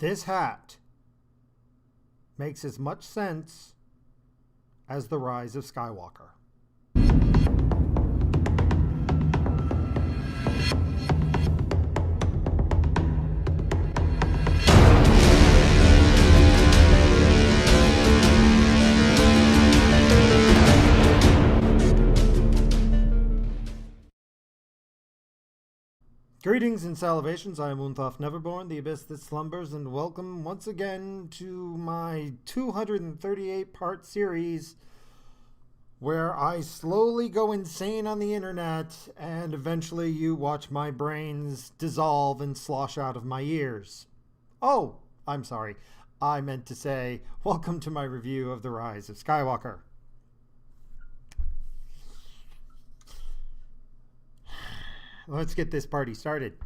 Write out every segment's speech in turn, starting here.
This hat makes as much sense as the rise of Skywalker. Greetings and salutations, I am Unthoth Neverborn, the abyss that slumbers, and welcome once again to my 238-part series where I slowly go insane on the internet and eventually you watch my brains dissolve and slosh out of my ears. Oh, I'm sorry. I meant to say, welcome to my review of The Rise of Skywalker. Let's get this party started.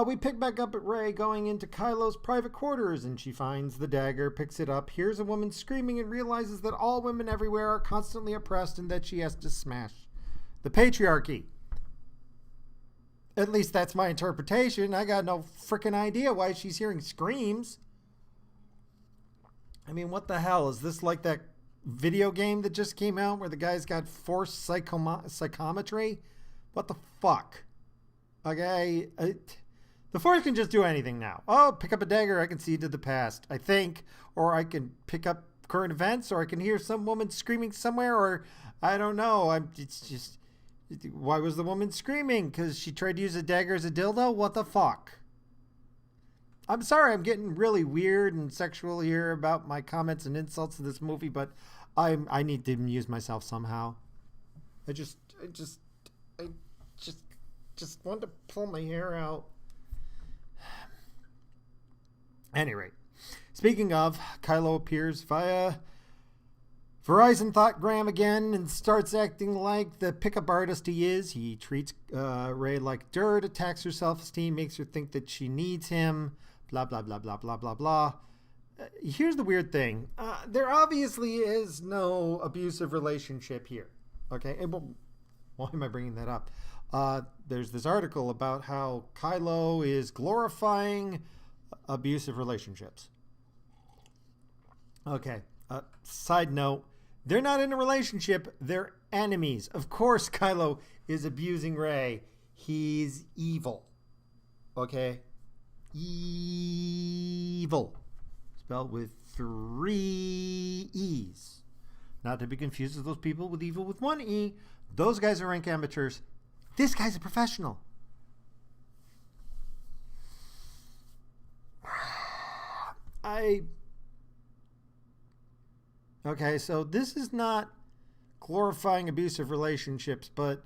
We pick back up at Rey going into Kylo's private quarters, and she finds the dagger, picks it up, hears a woman screaming, and realizes that all women everywhere are constantly oppressed and that she has to smash the patriarchy. At least that's my interpretation. I got no freaking idea why she's hearing screams. I mean, what the hell? Is this like that video game that just came out where the guy's got forced psychometry? What the fuck? Okay, the Force can just do anything now. Oh, pick up a dagger, I can see into the past, I think. Or I can pick up current events, or I can hear some woman screaming somewhere, or I don't know. It's just, why was the woman screaming? Because she tried to use a dagger as a dildo? What the fuck? I'm sorry, I'm getting really weird and sexual here about my comments and insults to this movie, but I need to amuse myself somehow. I just want to pull my hair out. Anyway, speaking of, Kylo appears via Verizon Thoughtgram again and starts acting like the pickup artist he is. He treats Rey like dirt, attacks her self-esteem, makes her think that she needs him, blah, blah, blah, blah, blah, blah, blah. Here's the weird thing. There obviously is no abusive relationship here. Okay, why am I bringing that up? There's this article about how Kylo is glorifying abusive relationships. Okay, side note, they're not in a relationship, they're enemies. Of course Kylo is abusing Rey. He's evil. Okay? Evil. Spelled with 3 E's. Not to be confused with those people with evil with 1 E. Those guys are rank amateurs. This guy's a professional. Okay, so this is not glorifying abusive relationships, but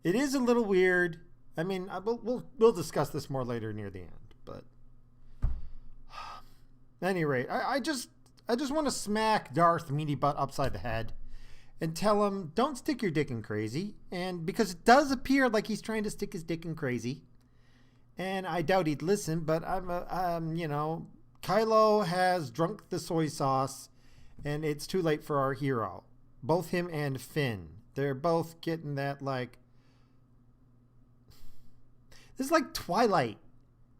it is a little weird. I mean, we'll discuss this more later near the end, but at any rate, I just want to smack Darth Meaty Butt upside the head and tell him, don't stick your dick in crazy. And because it does appear like he's trying to stick his dick in crazy. And I doubt he'd listen, but Kylo has drunk the soy sauce and it's too late for our hero. Both him and Finn. They're both getting that like, this is like Twilight,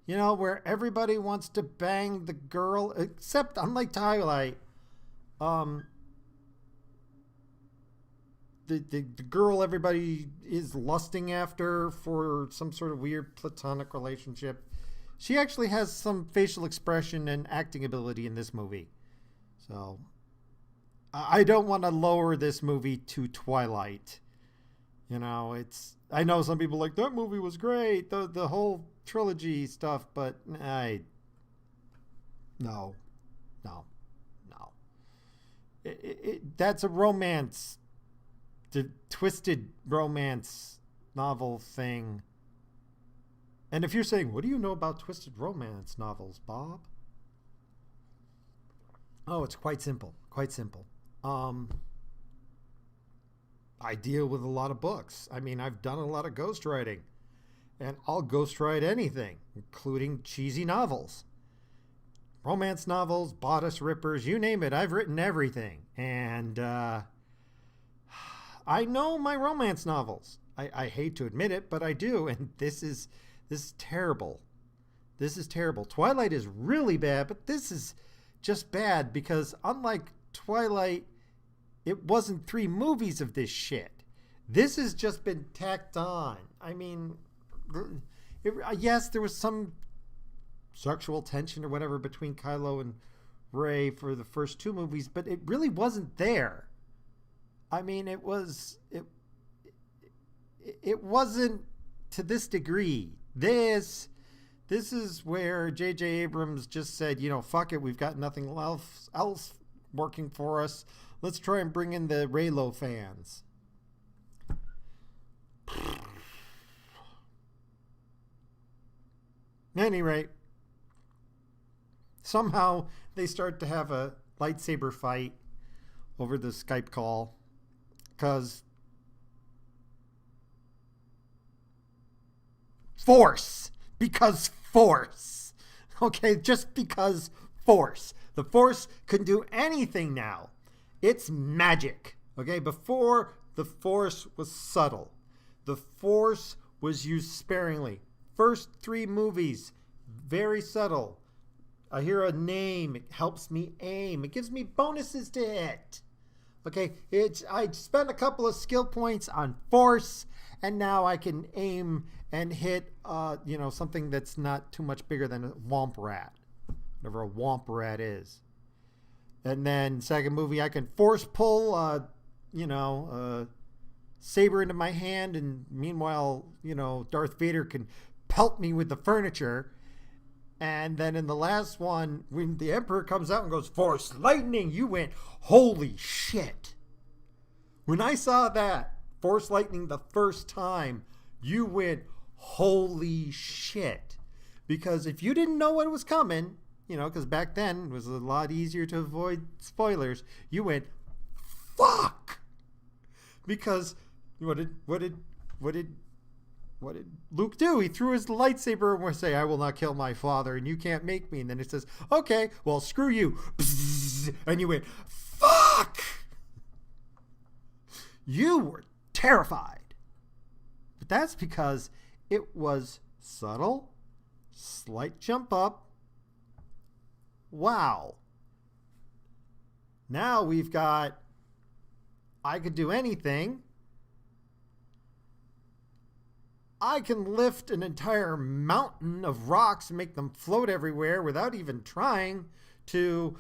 where everybody wants to bang the girl, except unlike Twilight, the girl everybody is lusting after for some sort of weird platonic relationship. She actually has some facial expression and acting ability in this movie. So I don't want to lower this movie to Twilight. I know some people like, that movie was great, the whole trilogy stuff, but no. That's a romance. The twisted romance novel thing. And if you're saying, what do you know about twisted romance novels, Bob? Oh, it's quite simple. I deal with a lot of books. I mean, I've done a lot of ghostwriting. And I'll ghostwrite anything, including cheesy novels. Romance novels, bodice rippers, you name it. I've written everything. And I know my romance novels. I hate to admit it, but I do. And this is terrible. This is terrible. Twilight is really bad, but this is just bad because unlike Twilight, it wasn't 3 movies of this shit. This has just been tacked on. I mean, yes, there was some sexual tension or whatever between Kylo and Rey for the first 2 movies, but it really wasn't there. I mean, it wasn't to this degree. This is where J.J. Abrams just said, fuck it, we've got nothing else working for us. Let's try and bring in the Reylo fans. At any rate, somehow they start to have a lightsaber fight over the Skype call because Force. Okay, just because Force. The Force can do anything now. It's magic. Okay, before the Force was subtle. The Force was used sparingly. First 3 movies, very subtle. I hear a name, it helps me aim. It gives me bonuses to hit. Okay, I spent a couple of skill points on Force, and now I can aim and hit, something that's not too much bigger than a womp rat, whatever a womp rat is. And then second movie, I can force pull, saber into my hand, and meanwhile, Darth Vader can pelt me with the furniture. And then in the last one, when the Emperor comes out and goes, Force Lightning, you went, holy shit. When I saw that, Force Lightning the first time, you went, holy shit. Because if you didn't know what was coming, because back then it was a lot easier to avoid spoilers, you went, fuck. Because what did Luke do? He threw his lightsaber and would say, I will not kill my father and you can't make me. And then it says, okay, well, screw you. And you went, fuck. You were terrified. But that's because it was subtle, slight jump up. Wow. Now we've got, I could do anything. I can lift an entire mountain of rocks and make them float everywhere without even trying, to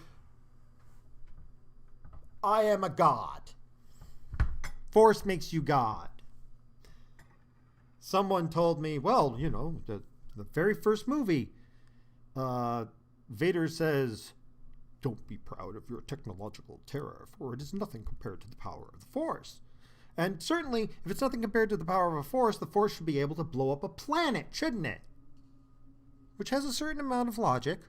I am a god. Force makes you God. Someone told me, well, the very first movie, Vader says, don't be proud of your technological terror, for it is nothing compared to the power of the Force. And certainly, if it's nothing compared to the power of a Force, the Force should be able to blow up a planet, shouldn't it? Which has a certain amount of logic.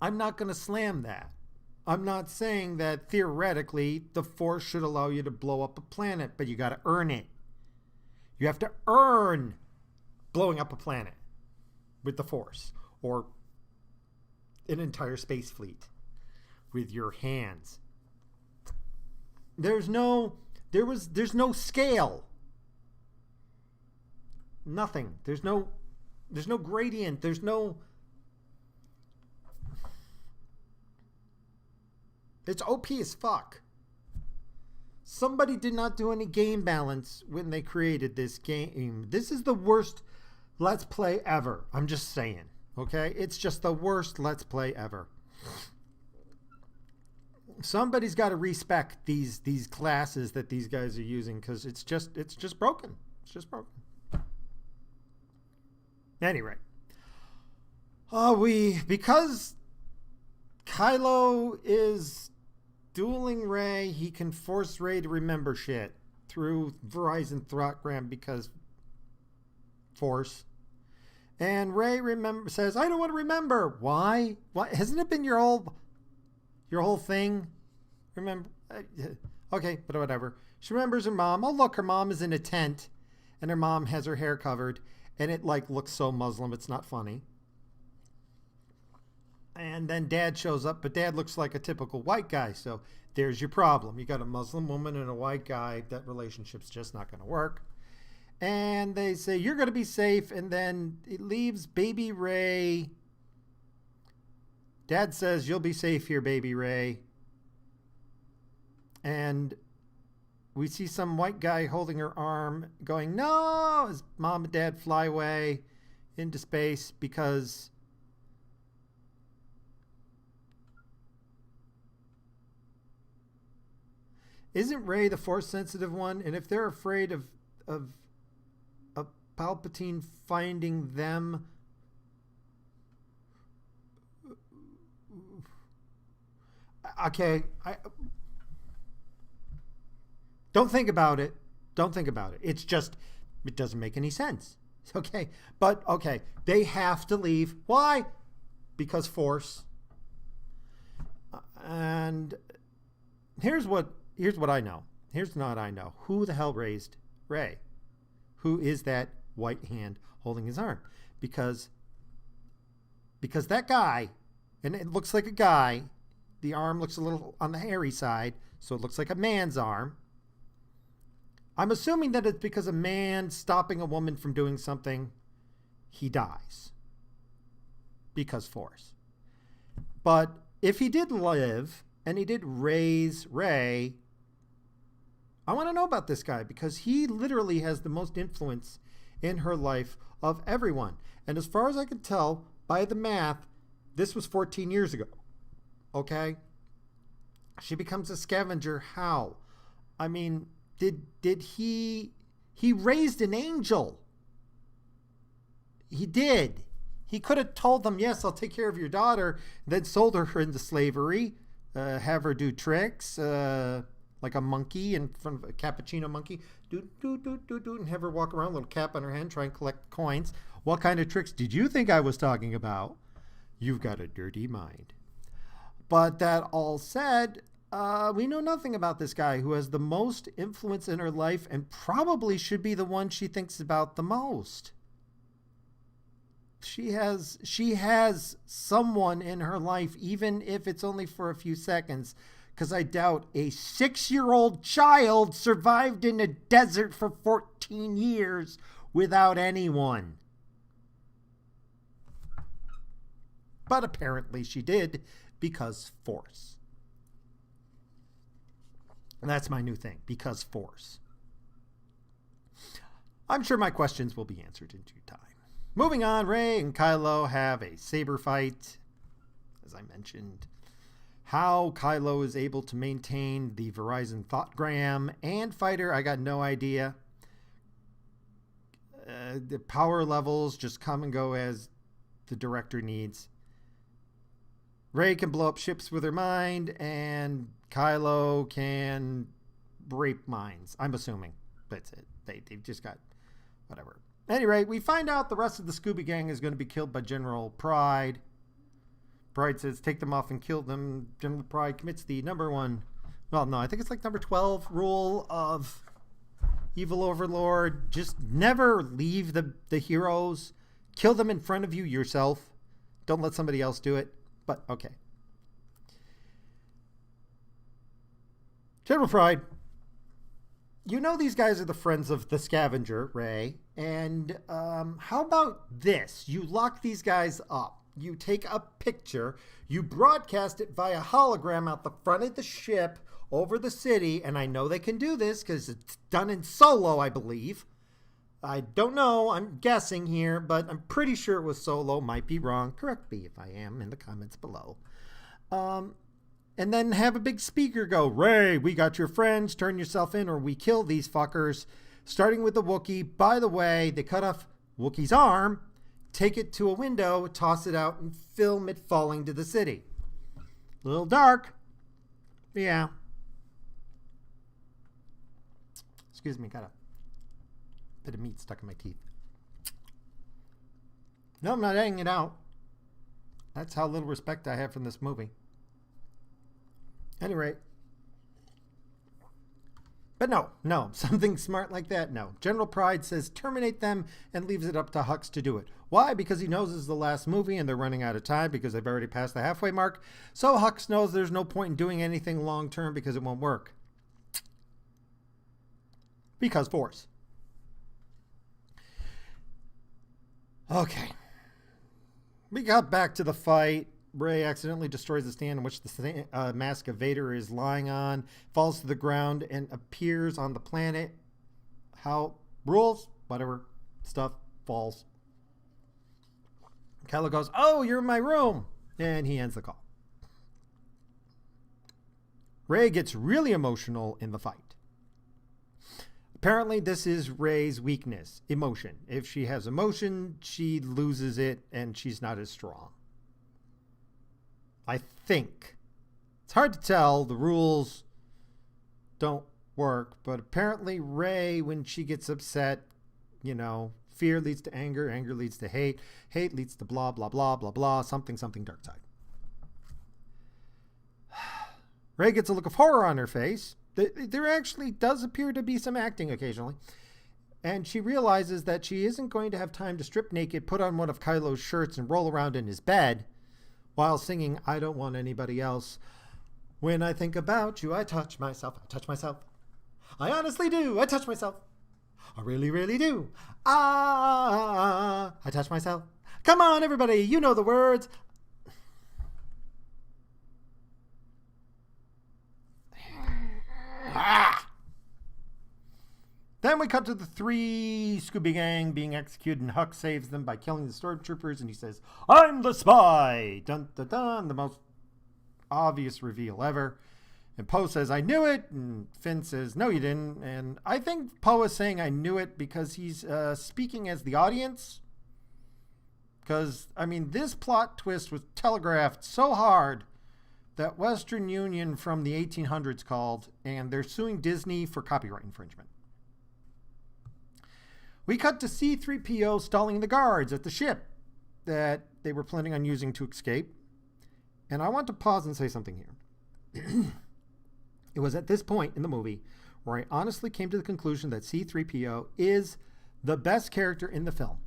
I'm not going to slam that. I'm not saying that theoretically the Force should allow you to blow up a planet, but you got to earn it. You have to earn blowing up a planet with the Force, or an entire space fleet with your hands. There's no scale. Nothing. There's no gradient. It's OP as fuck. Somebody did not do any game balance when they created this game. This is the worst Let's Play ever. I'm just saying. Okay? It's just the worst Let's Play ever. Somebody's got to respect these classes that these guys are using, because it's just broken. It's just broken. Anyway, because Kylo is dueling Rey, he can force Rey to remember shit through Verizon Throttgram, because Force. And Rey says, I don't want to remember. Why? Hasn't it been your whole thing? Remember? Okay, but whatever. She remembers her mom. Oh, look, her mom is in a tent, and her mom has her hair covered, and it looks so Muslim, it's not funny. And then Dad shows up, but Dad looks like a typical white guy, so there's your problem. You got a Muslim woman and a white guy. That relationship's just not going to work. And they say, you're going to be safe. And then it leaves baby Rey. Dad says, you'll be safe here, baby Rey. And we see some white guy holding her arm going, no, as mom and dad fly away into space because isn't Rey the force sensitive one? And if they're afraid of Palpatine finding them, okay, don't think about it. Don't think about it. It's just, it doesn't make any sense. Okay. But, okay, they have to leave. Why? Because Force. And here's what I know. Here's what I know. Who the hell raised Rey? Who is that white hand holding his arm? Because that guy, and it looks like a guy, the arm looks a little on the hairy side, so it looks like a man's arm. I'm assuming that it's because a man stopping a woman from doing something, he dies. Because Force. But if he did live, and he did raise Rey, I want to know about this guy, because he literally has the most influence in her life of everyone. And as far as I can tell, by the math, this was 14 years ago. Okay? She becomes a scavenger. How? I mean, did he raised an angel. He did. He could have told them, yes, I'll take care of your daughter, then sold her into slavery, have her do tricks, like a monkey in front of a cappuccino monkey, do, and have her walk around, little cap on her hand, try and collect coins. What kind of tricks did you think I was talking about? You've got a dirty mind. But that all said, we know nothing about this guy who has the most influence in her life and probably should be the one she thinks about the most. She has someone in her life, even if it's only for a few seconds, because I doubt a 6-year-old child survived in a desert for 14 years without anyone. But apparently she did, because Force. And that's my new thing, because Force. I'm sure my questions will be answered in due time. Moving on, Rey and Kylo have a saber fight, as I mentioned. How Kylo is able to maintain the Verizon Thoughtgram and fighter, I got no idea. The power levels just come and go as the director needs. Rey can blow up ships with her mind, and Kylo can rape minds. I'm assuming that's it. They've just got whatever. At any rate, we find out the rest of the Scooby Gang is going to be killed by General Pride. Pride says, take them off and kill them. General Pride commits the number 12 rule of Evil Overlord. Just never leave the heroes. Kill them in front of you yourself. Don't let somebody else do it. But, okay. General Pride, you know these guys are the friends of the scavenger, Rey. And how about this? You lock these guys up. You take a picture. You broadcast it via hologram out the front of the ship over the city. And I know they can do this because it's done in Solo, I believe. I don't know. I'm guessing here, but I'm pretty sure it was Solo. Might be wrong. Correct me if I am in the comments below. And then have a big speaker go, Rey, we got your friends. Turn yourself in or we kill these fuckers. Starting with the Wookiee. By the way, they cut off Wookiee's arm, take it to a window, toss it out, and film it falling to the city. A little dark. Yeah. Excuse me, got a bit of meat stuck in my teeth. No, I'm not editing it out. That's how little respect I have from this movie. Anyway. But no, something smart like that, no. General Pride says terminate them and leaves it up to Hux to do it. Why? Because he knows this is the last movie and they're running out of time because they've already passed the halfway mark. So Hux knows there's no point in doing anything long term because it won't work. Because Force. Okay. We got back to the fight. Rey accidentally destroys the stand in which the mask of Vader is lying on, falls to the ground, and appears on the planet. How rules, whatever, stuff falls. Kylo goes, "Oh, you're in my room," and he ends the call. Rey gets really emotional in the fight. Apparently, this is Rey's weakness, emotion. If she has emotion, she loses it and she's not as strong. I think. It's hard to tell. The rules don't work, but apparently Rey, when she gets upset, fear leads to anger, anger leads to hate, hate leads to blah, blah, blah, blah, blah, something, something, dark side. Rey gets a look of horror on her face. There actually does appear to be some acting occasionally. And she realizes that she isn't going to have time to strip naked, put on one of Kylo's shirts, and roll around in his bed while singing "I Don't Want Anybody Else." When I think about you, I touch myself. I touch myself. I honestly do. I touch myself. I really, really do. I touch myself. Come on, everybody. You know the words. Then we cut to the three Scooby Gang being executed, and Huck saves them by killing the stormtroopers, and he says, "I'm the spy!" Dun, dun, dun, the most obvious reveal ever. And Poe says, "I knew it," and Finn says, "No, you didn't." And I think Poe is saying "I knew it" because he's speaking as the audience. Because, this plot twist was telegraphed so hard that Western Union from the 1800s called, and they're suing Disney for copyright infringement. We cut to C-3PO stalling the guards at the ship that they were planning on using to escape. And I want to pause and say something here. It was at this point in the movie where I honestly came to the conclusion that C-3PO is the best character in the film.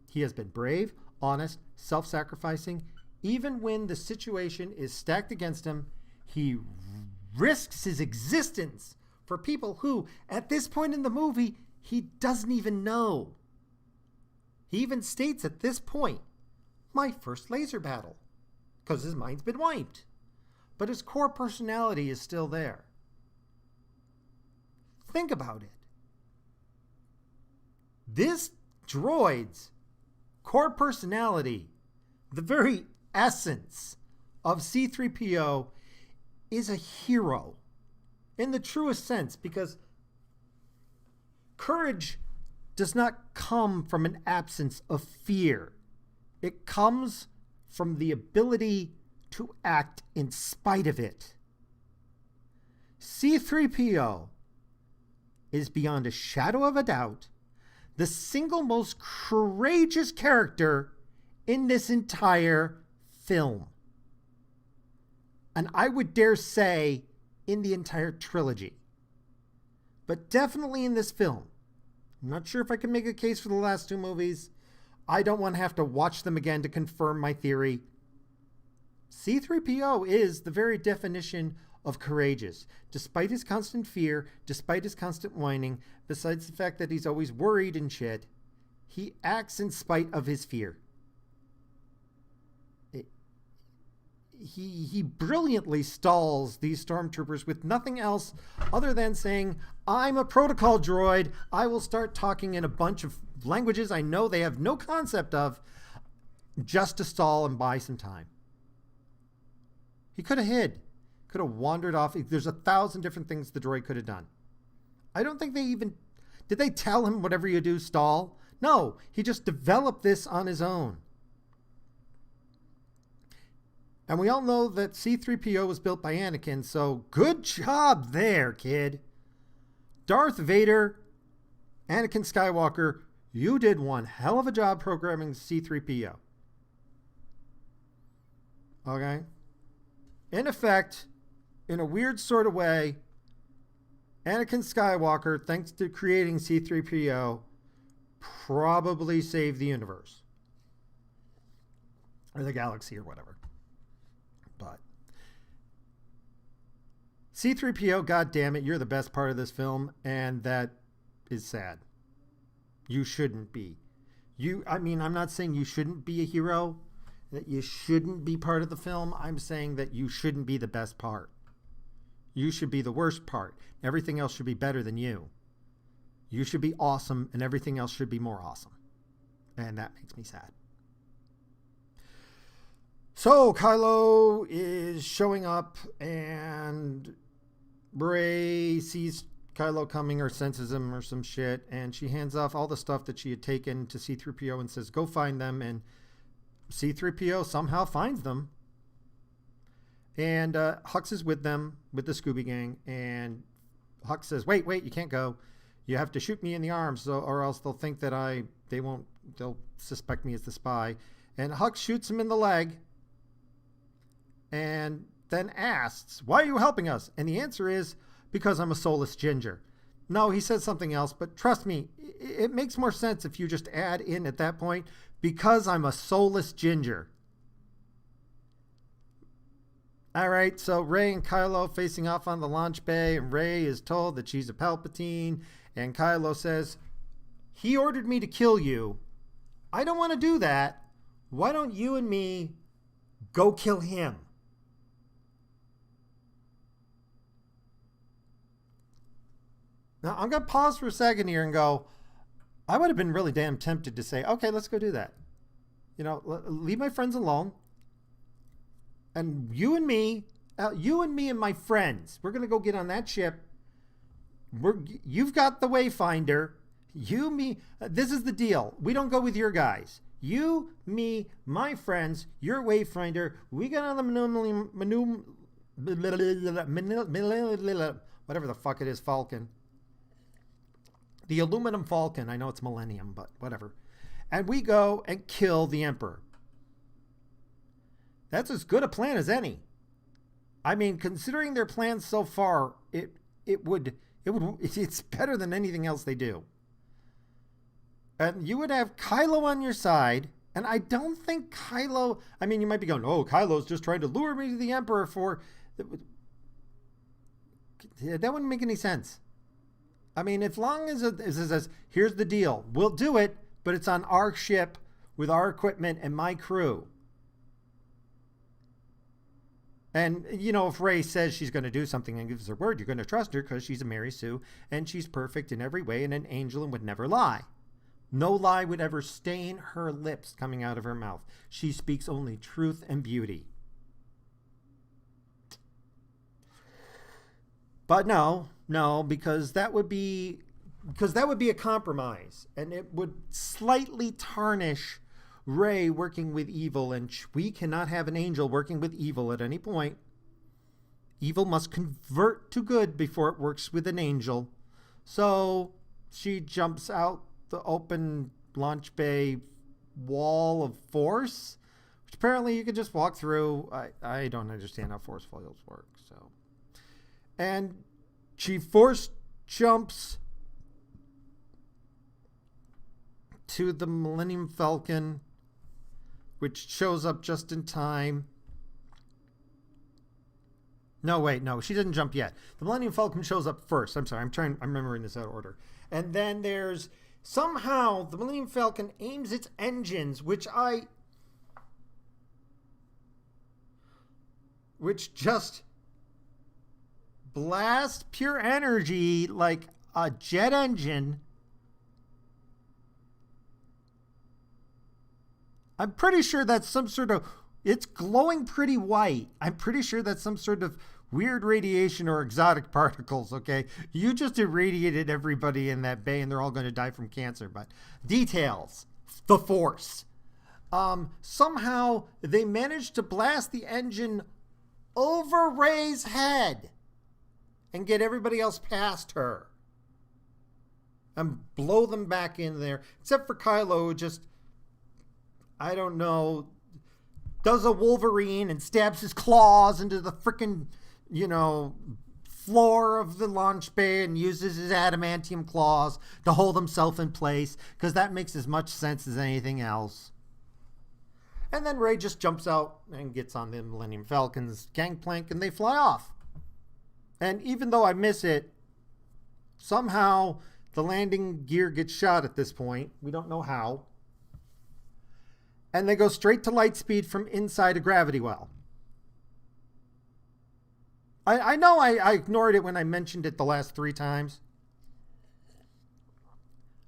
He has been brave, honest, self-sacrificing. Even when the situation is stacked against him, he risks his existence for people who, at this point in the movie, he doesn't even know. He even states at this point, "My first laser battle," because his mind's been wiped. But his core personality is still there. Think about it. This droid's core personality, the very essence of C-3PO, is a hero in the truest sense, because courage does not come from an absence of fear. It comes from the ability to act in spite of it. C-3PO is beyond a shadow of a doubt the single most courageous character in this entire film. And I would dare say in the entire trilogy. But definitely in this film. I'm not sure if I can make a case for the last two movies. I don't want to have to watch them again to confirm my theory. C-3PO is the very definition of courageous. Despite his constant fear, despite his constant whining, besides the fact that he's always worried and shit, he acts in spite of his fear. He brilliantly stalls these stormtroopers with nothing else other than saying, "I'm a protocol droid. I will start talking in a bunch of languages I know they have no concept of, just to stall and buy some time." He could have hid, could have wandered off. There's 1,000 different things the droid could have done. I don't think did they tell him whatever you do, stall? No, he just developed this on his own. And we all know that C-3PO was built by Anakin, so good job there, kid. Darth Vader, Anakin Skywalker, you did one hell of a job programming C-3PO. Okay? In effect, in a weird sort of way, Anakin Skywalker, thanks to creating C-3PO, probably saved the universe. Or the galaxy or whatever. But C-3PO, goddammit, you're the best part of this film, and that is sad. You shouldn't be. I mean, I'm not saying you shouldn't be a hero, that you shouldn't be part of the film. I'm saying that you shouldn't be the best part. You should be the worst part. Everything else should be better than you. You should be awesome, and everything else should be more awesome. And that makes me sad. So Kylo is showing up, and Rey sees Kylo coming or senses him or some shit, and she hands off all the stuff that she had taken to C-3PO and says, go find them, and C-3PO somehow finds them. And Hux is with them, with the Scooby Gang, and Hux says, wait, you can't go. You have to shoot me in the arms, or else they'll think that they'll suspect me as the spy. And Hux shoots him in the leg, and then asks, why are you helping us? And the answer is, because I'm a soulless ginger. No, he says something else, but trust me, it makes more sense if you just add in at that point, because I'm a soulless ginger. All right, so Rey and Kylo facing off on the launch bay, and Rey is told that she's a Palpatine, and Kylo says, he ordered me to kill you. I don't want to do that. Why don't you and me go kill him? Now, I'm going to pause for a second here and go, I would have been really damn tempted to say, okay, let's go do that. You know, leave my friends alone. And you and me and my friends, we're going to go get on that ship. You've got the Wayfinder. Me, this is the deal. We don't go with your guys. You, me, my friends, your Wayfinder. We got on the whatever the fuck it is, Falcon. The aluminum Falcon. I know it's Millennium, but whatever. And we go and kill the Emperor. That's as good a plan as any. I mean, considering their plans so far, it's better than anything else they do. And you would have Kylo on your side, and I don't think Kylo, I mean, you might be going, oh, Kylo's just trying to lure me to the Emperor for, that wouldn't make any sense. I mean, as long as it says, here's the deal, we'll do it, but it's on our ship with our equipment and my crew. And, you know, if Rey says she's going to do something and gives her word, you're going to trust her because she's a Mary Sue and she's perfect in every way and an angel and would never lie. No lie would ever stain her lips coming out of her mouth. She speaks only truth and beauty. But no, because that would be a compromise, and it would slightly tarnish Rey working with evil, and we cannot have an angel working with evil at any point. Evil must convert to good before it works with an angel. So she jumps out the open launch bay wall of force, which apparently you can just walk through. I don't understand how force fields work. So, and she force jumps to the Millennium Falcon, which shows up just in time. No, she didn't jump yet. The Millennium Falcon shows up first. I'm sorry, I'm remembering this out of order. And then there's somehow the Millennium Falcon aims its engines, which just blast pure energy like a jet engine. I'm pretty sure that's some sort of, it's glowing pretty white. I'm pretty sure that's some sort of weird radiation or exotic particles, okay? You just irradiated everybody in that bay and they're all going to die from cancer. But details, the Force. Somehow they managed to blast the engine over Rey's head and get everybody else past her and blow them back in there, except for Kylo, who just, I don't know, does a Wolverine and stabs his claws into the frickin', floor of the launch bay and uses his adamantium claws to hold himself in place, because that makes as much sense as anything else. And then Rey just jumps out and gets on the Millennium Falcon's gangplank and they fly off. And even though I miss it, somehow the landing gear gets shot at this point. We don't know how. and they go straight to light speed from inside a gravity well. I know I ignored it when I mentioned it the last 3 times.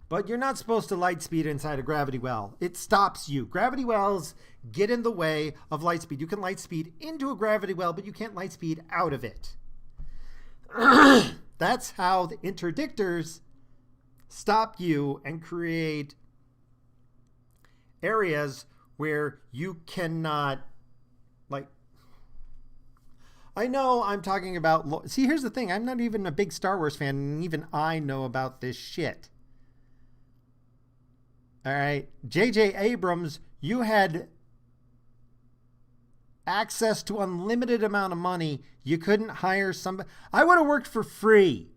But you're not supposed to light speed inside a gravity well. It stops you. Gravity wells get in the way of light speed. You can light speed into a gravity well, but you can't light speed out of it. That's how the interdictors stop you and create areas where you cannot, like, I know I'm talking about, see, here's the thing. I'm not even a big Star Wars fan, and even I know about this shit. All right. J.J. Abrams, you had access to unlimited amount of money. You couldn't hire somebody. I would have worked for free.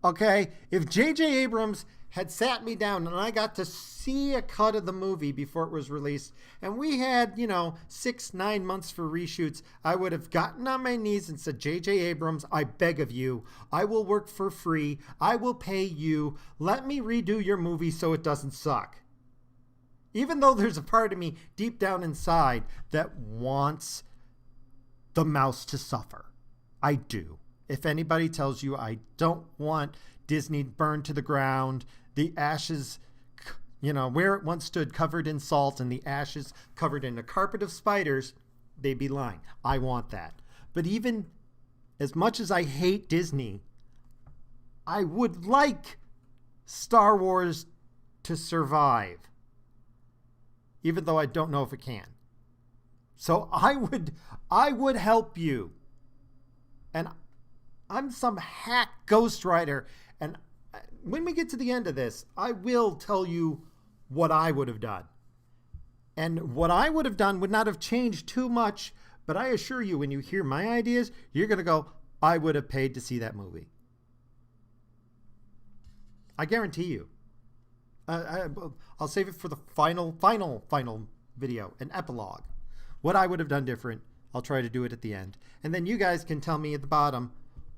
Okay? If J.J. Abrams had sat me down and I got to see a cut of the movie before it was released, and we had, 6-9 months for reshoots, I would have gotten on my knees and said, J.J. Abrams, I beg of you, I will work for free. I will pay you. Let me redo your movie so it doesn't suck. Even though there's a part of me deep down inside that wants the mouse to suffer. I do. If anybody tells you I don't want Disney burned to the ground, the ashes, where it once stood covered in salt and the ashes covered in a carpet of spiders, they'd be lying. I want that. But even as much as I hate Disney, I would like Star Wars to survive, even though I don't know if it can. So I would help you. And I'm some hack ghostwriter, and when we get to the end of this, I will tell you what I would have done. And what I would have done would not have changed too much, but I assure you, when you hear my ideas, you're going to go, I would have paid to see that movie. I guarantee you. I'll save it for the final video, an epilogue. What I would have done different, I'll try to do it at the end. And then you guys can tell me at the bottom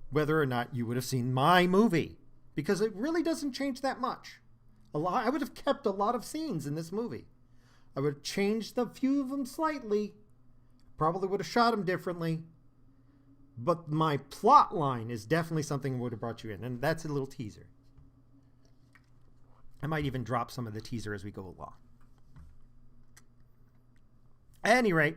whether or not you would have seen my movie, because it really doesn't change that much. I would have kept a lot of scenes in this movie. I would have changed a few of them slightly, probably would have shot them differently, but my plot line is definitely something that would have brought you in, and that's a little teaser. I might even drop some of the teaser as we go along. At any rate,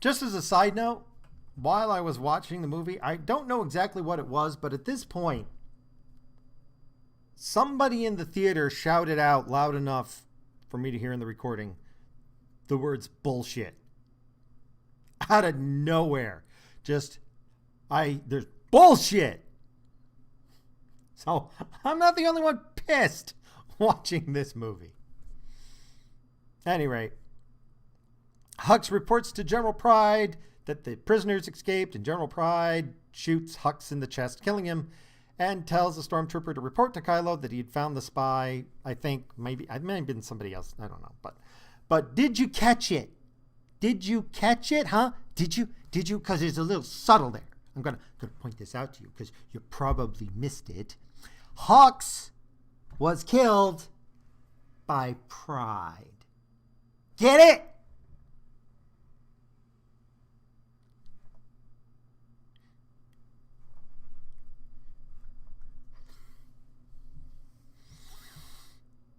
just as a side note, while I was watching the movie, I don't know exactly what it was, but at this point, somebody in the theater shouted out loud enough for me to hear in the recording the words bullshit. Out of nowhere. There's bullshit. So I'm not the only one pissed watching this movie. At any rate, Hux reports to General Pride that the prisoners escaped, and General Pride shoots Hux in the chest, killing him, and tells the stormtrooper to report to Kylo that he had found the spy. I think maybe it may have been somebody else. I don't know. But did you catch it? Did you catch it, huh? Did you? Because it's a little subtle there. I'm gonna point this out to you because you probably missed it. Hux was killed by Pride. Get it?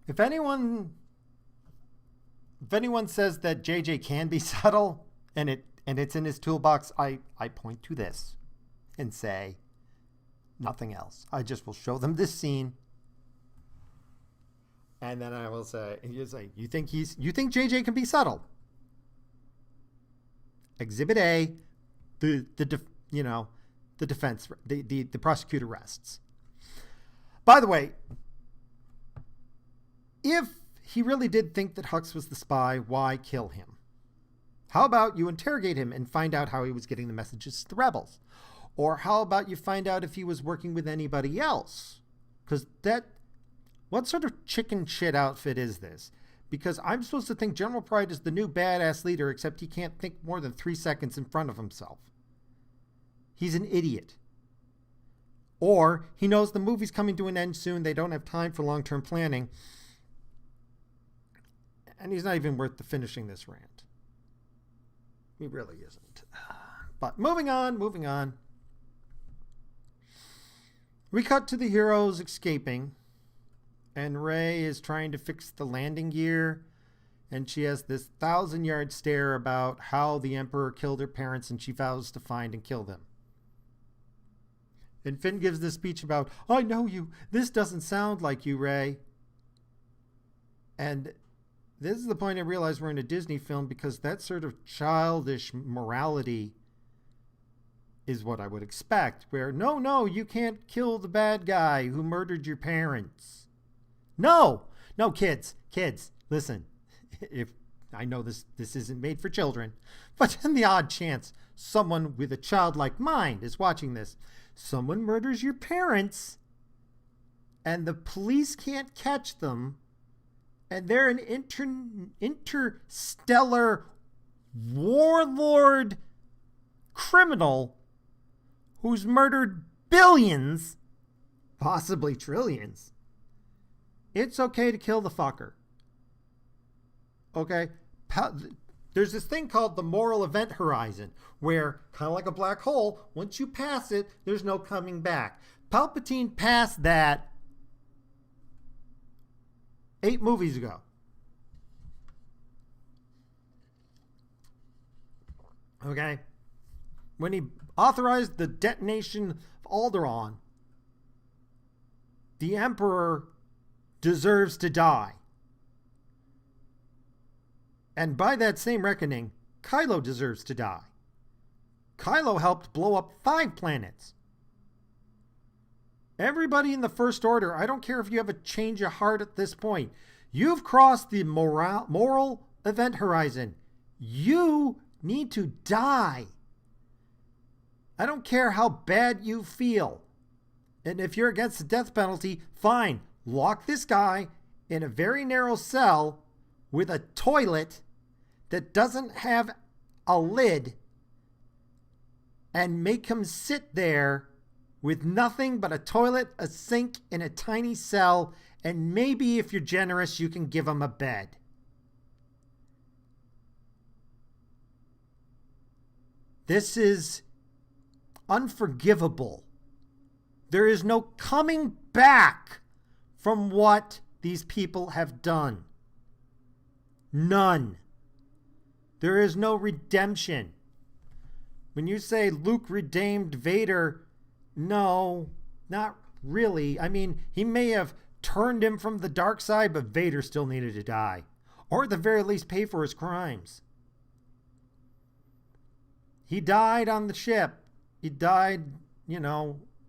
If anyone says that JJ can be subtle and it's in his toolbox, I point to this and say nothing else. I just will show them this scene, and then I will say, you think JJ can be subtle? Exhibit A, the defense, the prosecutor rests. By the way, if he really did think that Hux was the spy, why kill him? How about you interrogate him and find out how he was getting the messages to the rebels? Or how about you find out if he was working with anybody else? Because what sort of chicken shit outfit is this? Because I'm supposed to think General Pride is the new badass leader, except he can't think more than 3 seconds in front of himself. He's an idiot. Or he knows the movie's coming to an end soon. They don't have time for long-term planning. And he's not even worth the finishing this rant. He really isn't. But moving on. We cut to the heroes escaping. And Rey is trying to fix the landing gear. And she has this 1,000-yard stare about how the Emperor killed her parents, and she vows to find and kill them. And Finn gives this speech about, I know you. This doesn't sound like you, Rey. And this is the point I realize we're in a Disney film, because that sort of childish morality is what I would expect. Where, no, you can't kill the bad guy who murdered your parents. No, kids, listen. If I know this isn't made for children, but in the odd chance someone with a childlike mind is watching this, someone murders your parents and the police can't catch them, and they're an interstellar warlord criminal who's murdered billions, possibly trillions. It's okay to kill the fucker. Okay, there's this thing called the moral event horizon, where, kind of like a black hole, once you pass it, there's no coming back. Palpatine passed that 8 movies ago. Okay, when he authorized the detonation of Alderaan, the Emperor deserves to die. And by that same reckoning, Kylo deserves to die. Kylo helped blow up 5 planets. Everybody in the First Order, I don't care if you have a change of heart at this point, you've crossed the moral event horizon. You need to die. I don't care how bad you feel. And if you're against the death penalty, fine. Lock this guy in a very narrow cell with a toilet that doesn't have a lid, and make him sit there with nothing but a toilet, a sink, in a tiny cell, and maybe if you're generous, you can give him a bed. This is unforgivable. There is no coming back from what these people have done. None. There is no redemption. When you say Luke redeemed Vader, no, not really. I mean, he may have turned him from the dark side, but Vader still needed to die. Or at the very least pay for his crimes. He died on the ship. He died,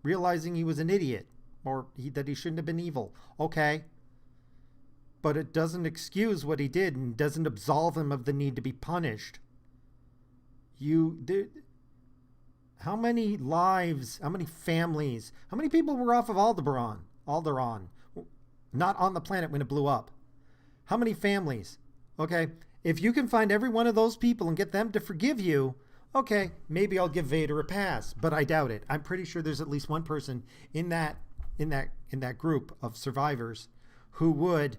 realizing he was an idiot. Or that he shouldn't have been evil. Okay. But it doesn't excuse what he did and doesn't absolve him of the need to be punished. How many lives, how many families, how many people were off of Alderaan, not on the planet when it blew up? How many families? Okay, if you can find every one of those people and get them to forgive you, okay, maybe I'll give Vader a pass, but I doubt it. I'm pretty sure there's at least one person in that group of survivors who would,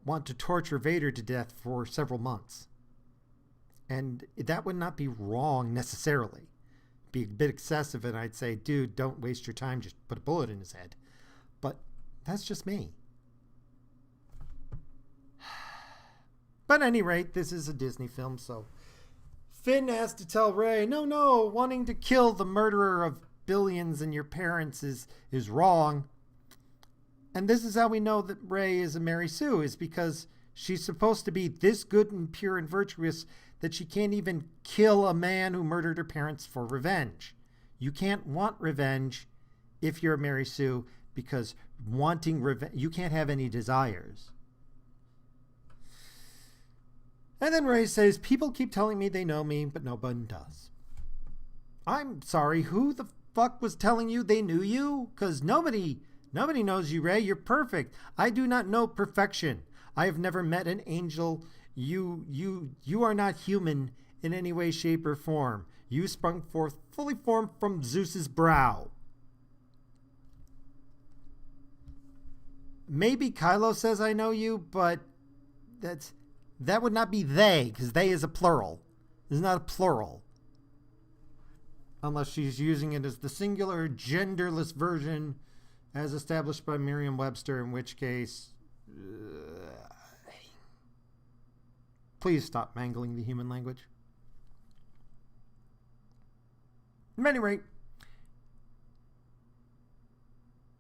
want to torture Vader to death for several months. And that would not be wrong necessarily. Be a bit excessive, and I'd say, dude, don't waste your time, just put a bullet in his head. But that's just me. But at any rate, this is a Disney film, so Finn has to tell Rey, no, wanting to kill the murderer of billions and your parents is wrong. And this is how we know that Rey is a Mary Sue, is because she's supposed to be this good and pure and virtuous that she can't even kill a man who murdered her parents for revenge. You can't want revenge if you're a Mary Sue, because wanting revenge, you can't have any desires. And then Rey says, people keep telling me they know me, but no one does. I'm sorry, who the fuck was telling you they knew you? Because nobody knows you, Rey. You're perfect. I do not know perfection. I have never met an angel. You are not human in any way, shape, or form. You sprung forth fully formed from Zeus's brow. maybe Kylo says I know you, but that would not be they, because they is a plural. It's not a plural. Unless she's using it as the singular, genderless version as established by Merriam-Webster, in which case, please stop mangling the human language. At any rate,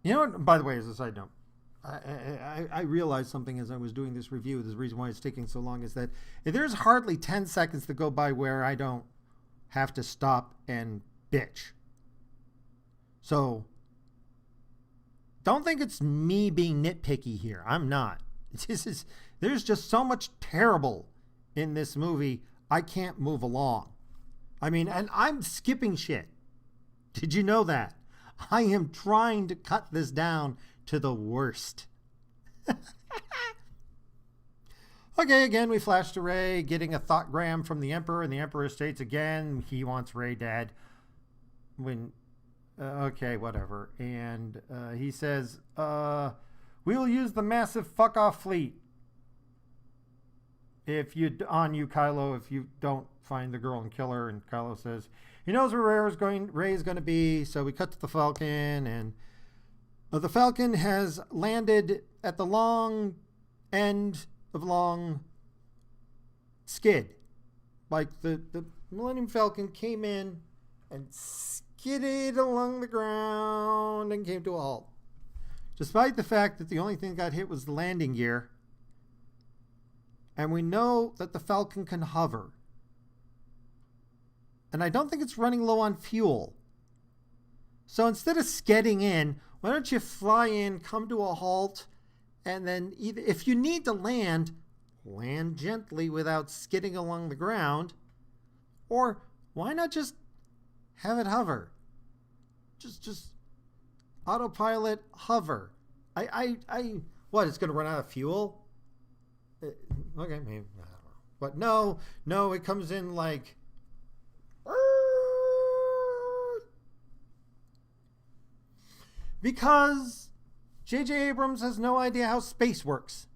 you know what? By the way, as a side note, I realized something as I was doing this review. The reason why it's taking so long is that there's hardly 10 seconds that go by where I don't have to stop and bitch. So, don't think it's me being nitpicky here. I'm not. There's just so much terrible in this movie, I can't move along. I mean, and I'm skipping shit. Did you know that? I am trying to cut this down to the worst. Okay, again, we flash to Rey getting a thoughtgram from the Emperor, and the Emperor states again he wants Rey dead. Okay, whatever. And he says, we'll use the massive fuck-off fleet on you, Kylo, if you don't find the girl and kill her. And Kylo says he knows where Rey's going to be. So we cut to the Falcon, and the Falcon has landed at the long end of Long Skid. Like the Millennium Falcon came in and skidded along the ground and came to a halt. Despite the fact that the only thing that got hit was the landing gear. And we know that the Falcon can hover. And I don't think it's running low on fuel. So instead of skidding in, why don't you fly in, come to a halt, and then either, if you need to land gently without skidding along the ground, or why not just have it hover? Just autopilot hover. What, it's going to run out of fuel? Okay, maybe, I don't know. But no, it comes in like, because J.J. Abrams has no idea how space works.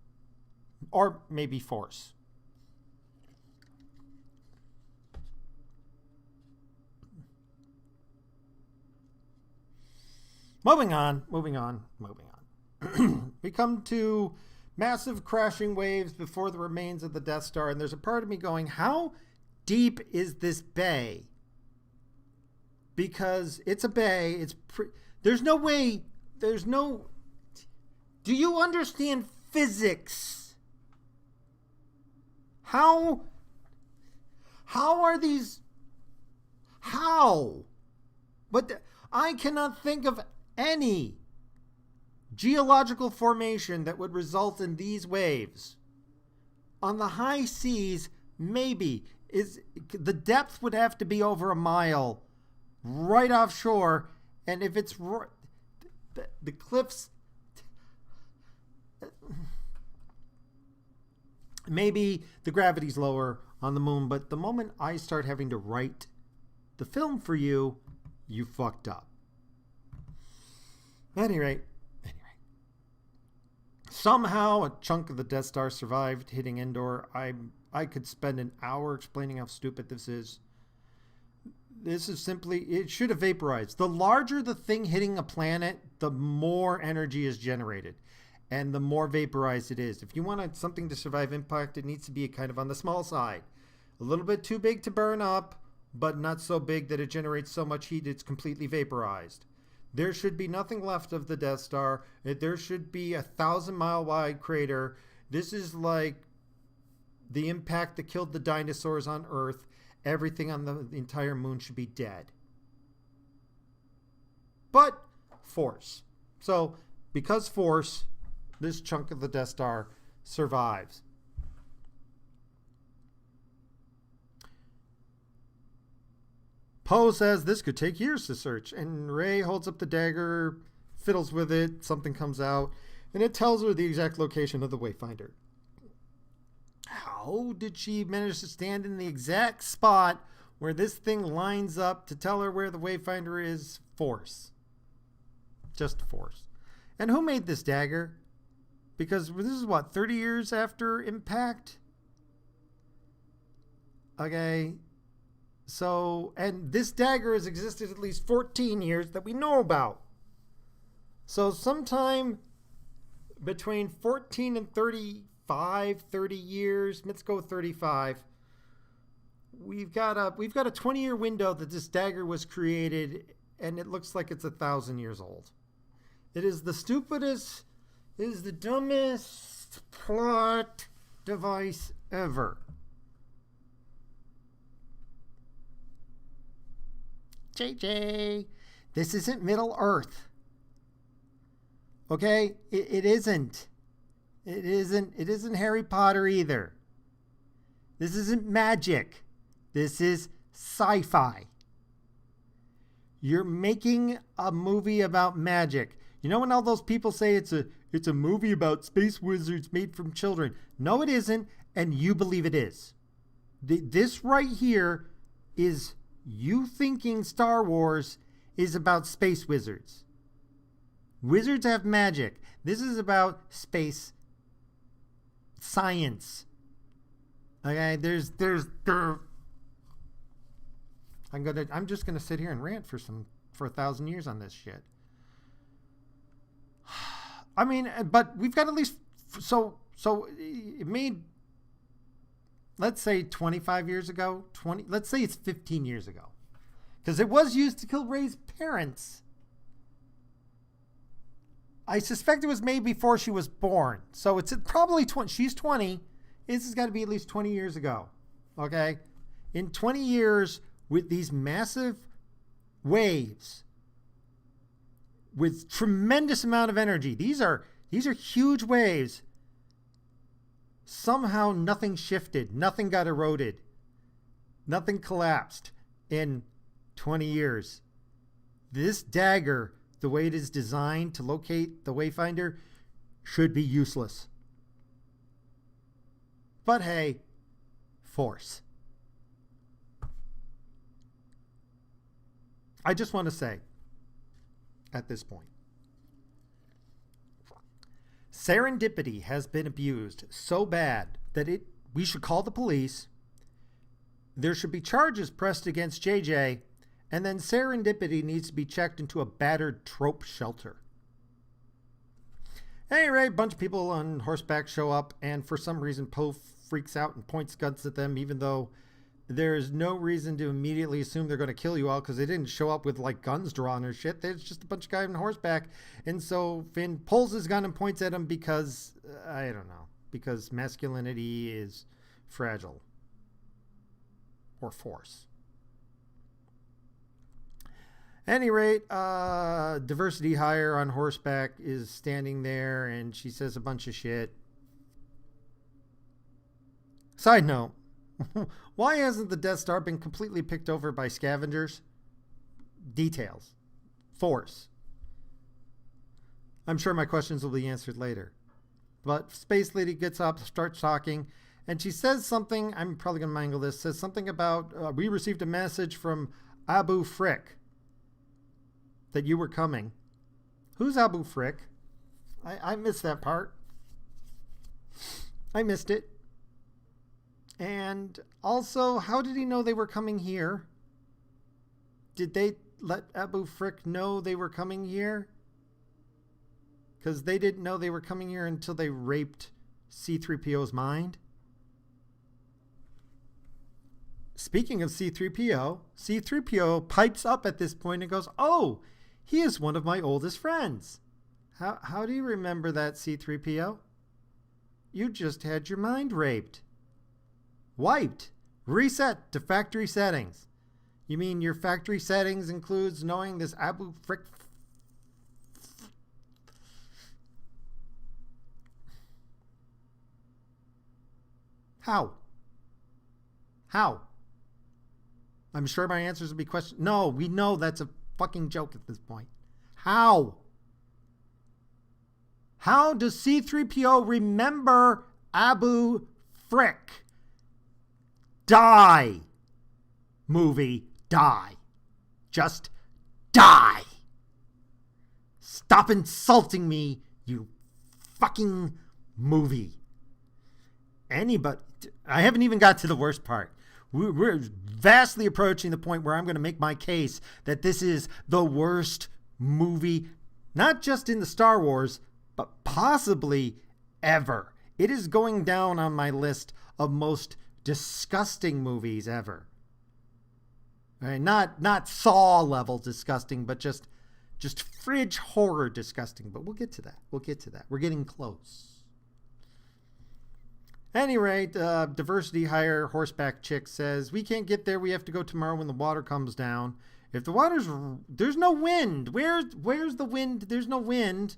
Or maybe Force. Moving on. We come to massive crashing waves before the remains of the Death Star, and there's a part of me going, how deep is this bay? Because it's a bay, there's no way, do you understand physics? How are these, But I cannot think of any geological formation that would result in these waves. On the high seas, maybe, the depth would have to be over a mile right offshore, and if it's the cliffs, maybe the gravity's lower on the moon, but the moment I start having to write the film for you, you fucked up. At any rate, somehow a chunk of the Death Star survived hitting Endor. I could spend an hour explaining how stupid this is. This is simply, it should have vaporized. The larger the thing hitting a planet, the more energy is generated and the more vaporized it is. If you want something to survive impact, it needs to be kind of on the small side. A little bit too big to burn up, but not so big that it generates so much heat it's completely vaporized. There should be nothing left of the Death Star. There should be a 1,000-mile wide crater. This is like the impact that killed the dinosaurs on Earth. Everything on the entire moon should be dead. But Force. So, because Force, this chunk of the Death Star survives. Poe says this could take years to search, and Rey holds up the dagger, fiddles with it, something comes out, and it tells her the exact location of the Wayfinder. How did she manage to stand in the exact spot where this thing lines up to tell her where the Wayfinder is? Force. Just Force. And who made this dagger? Because this is what, 30 years after Impact? Okay. So, and this dagger has existed at least 14 years that we know about. So sometime between 14 and 30 years, let's go 35. We've got a 20-year window that this dagger was created, and it looks like it's 1,000 years old. It is the stupidest, it is the dumbest plot device ever. JJ, this isn't Middle Earth. Okay? It isn't. It isn't Harry Potter either. This isn't magic. This is sci-fi. You're making a movie about magic. You know when all those people say it's a movie about space wizards made from children? No, it isn't, and you believe it is. This right here is you thinking Star Wars is about space wizards. Wizards have magic. This is about space science. Okay, I'm just gonna sit here and rant for 1,000 years on this shit. I mean, but we've got at least so it made, let's say 25 years ago, let's say it's 15 years ago, because it was used to kill Rey's parents. I suspect it was made before she was born. So it's probably 20. She's 20. This has got to be at least 20 years ago. Okay? In 20 years, with these massive waves, with tremendous amount of energy, these are huge waves. Somehow nothing shifted. Nothing got eroded. Nothing collapsed in 20 years. This dagger, the way it is designed to locate the Wayfinder, should be useless. But hey, Force. I just want to say, at this point, serendipity has been abused so bad that we should call the police. There should be charges pressed against JJ, and then serendipity needs to be checked into a battered trope shelter. Anyway, a bunch of people on horseback show up, and for some reason Poe freaks out and points guns at them, even though there is no reason to immediately assume they're going to kill you all, because they didn't show up with like guns drawn or shit. There's just a bunch of guys on horseback. And so Finn pulls his gun and points at him because, I don't know, because masculinity is fragile. Or force. At any rate, Diversity Hire on horseback is standing there, and she says a bunch of shit. Side note, why hasn't the Death Star been completely picked over by scavengers? Details. Force. I'm sure my questions will be answered later. But Space Lady gets up, starts talking, and she says something, I'm probably going to mangle this, says something about, we received a message from Abu Frick that you were coming. Who's Abu Frick? I missed that part. I missed it. And also, how did he know they were coming here? Did they let Abu Frick know they were coming here? Because they didn't know they were coming here until they raped C-3PO's mind. Speaking of C-3PO, C-3PO pipes up at this point and goes, "Oh, he is one of my oldest friends." How do you remember that, C-3PO? You just had your mind raped. Wiped. Reset to factory settings. You mean your factory settings includes knowing this Abu Frick? How? I'm sure my answers will be questions. No, we know that's a fucking joke at this point. How? How does C-3PO remember Abu Frick? Die. Movie, die. Just die. Stop insulting me, you fucking movie. Anybody, I haven't even got to the worst part. We're vastly approaching the point where I'm going to make my case that this is the worst movie, not just in the Star Wars, but possibly ever. It is going down on my list of most disgusting movies ever. All right, not Saw level disgusting, but just fridge horror disgusting. But we'll get to that. We're getting close. At any rate, diversity hire horseback chick says, we can't get there. We have to go tomorrow when the water comes down. If the there's no wind. Where's the wind? There's no wind.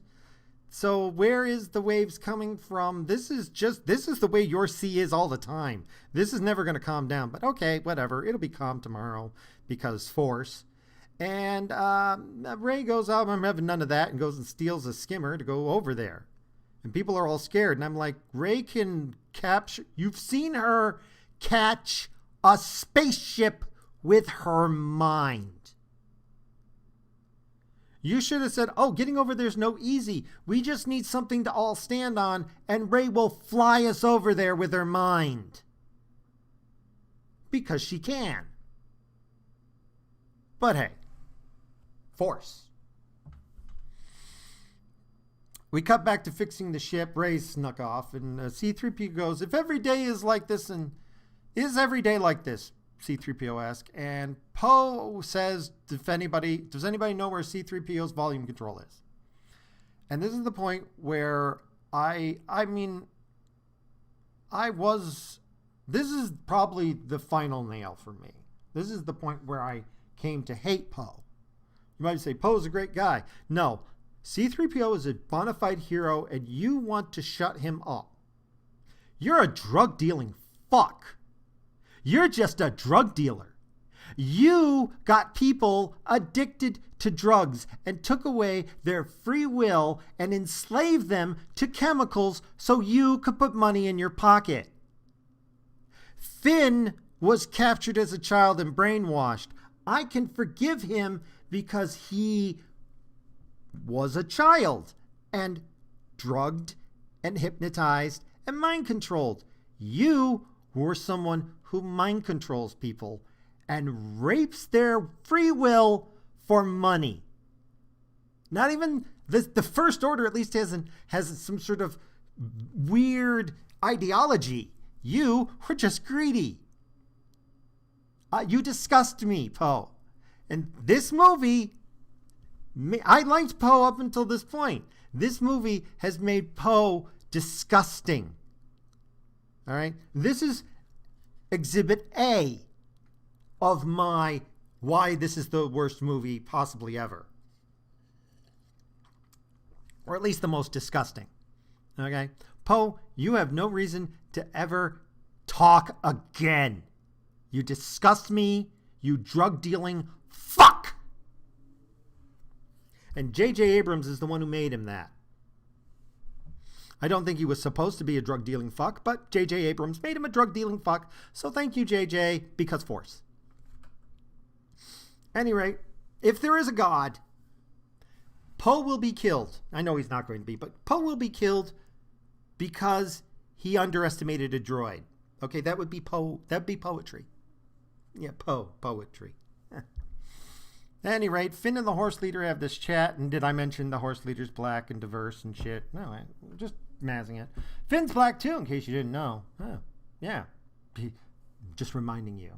So where is the waves coming from? This is the way your sea is all the time. This is never going to calm down. But okay, whatever. It'll be calm tomorrow because force. And Rey goes out, I'm having none of that, and goes and steals a skimmer to go over there. And people are all scared. And I'm like, Rey can capture... You've seen her catch a spaceship with her mind. You should have said, oh, getting over there's no easy. We just need something to all stand on, and Rey will fly us over there with her mind. Because she can. But hey, force. We cut back to fixing the ship. Rey snuck off, and C-3PO goes, if every day is like this, and is every day like this? C-3PO asks, and Poe says, does anybody know where C-3PO's volume control is? And this is the point where this is probably the final nail for me. This is the point where I came to hate Poe. You might say, Poe's a great guy. No, C-3PO is a bona fide hero, and you want to shut him up. You're a drug-dealing fuck. You're just a drug dealer. You got people addicted to drugs and took away their free will and enslaved them to chemicals so you could put money in your pocket. Finn was captured as a child and brainwashed. I can forgive him because he was a child and drugged and hypnotized and mind controlled. You were someone who mind controls people and rapes their free will for money. Not even the First Order at least has some sort of weird ideology. You were just greedy. You disgust me, Poe. And this movie, I liked Poe up until this point. This movie has made Poe disgusting. All right? This is Exhibit A of my why this is the worst movie possibly ever. Or at least the most disgusting. Okay? Poe, you have no reason to ever talk again. You disgust me, you drug-dealing fuck! And J.J. Abrams is the one who made him that. I don't think he was supposed to be a drug-dealing fuck, but J.J. Abrams made him a drug-dealing fuck, so thank you, J.J., because force. At any rate, if there is a God, Poe will be killed. I know he's not going to be, but Poe will be killed because he underestimated a droid. Okay, that would be Poe. That would be poetry. Yeah, poetry. At any rate, Finn and the horse leader have this chat, and did I mention the horse leader's black and diverse and shit? No, I'm just mazzing it. Finn's black too, in case you didn't know. Oh, yeah, just reminding you.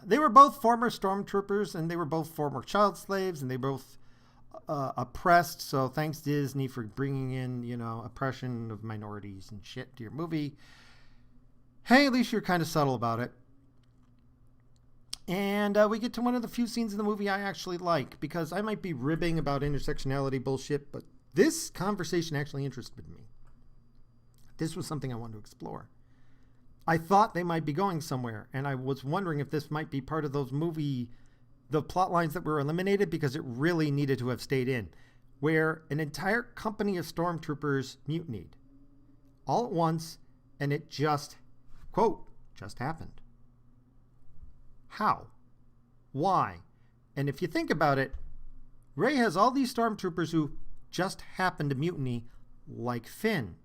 They were both former stormtroopers, and they were both former child slaves, and they both oppressed. So thanks Disney for bringing in, oppression of minorities and shit to your movie. Hey, at least you're kind of subtle about it. And we get to one of the few scenes in the movie I actually like, because I might be ribbing about intersectionality bullshit, but this conversation actually interested me. This was something I wanted to explore. I thought they might be going somewhere, and I was wondering if this might be part of those the plot lines that were eliminated, because it really needed to have stayed in, where an entire company of stormtroopers mutinied all at once, and it just, quote, just happened. How? Why? And if you think about it, Rey has all these stormtroopers who just happen to mutiny like Finn.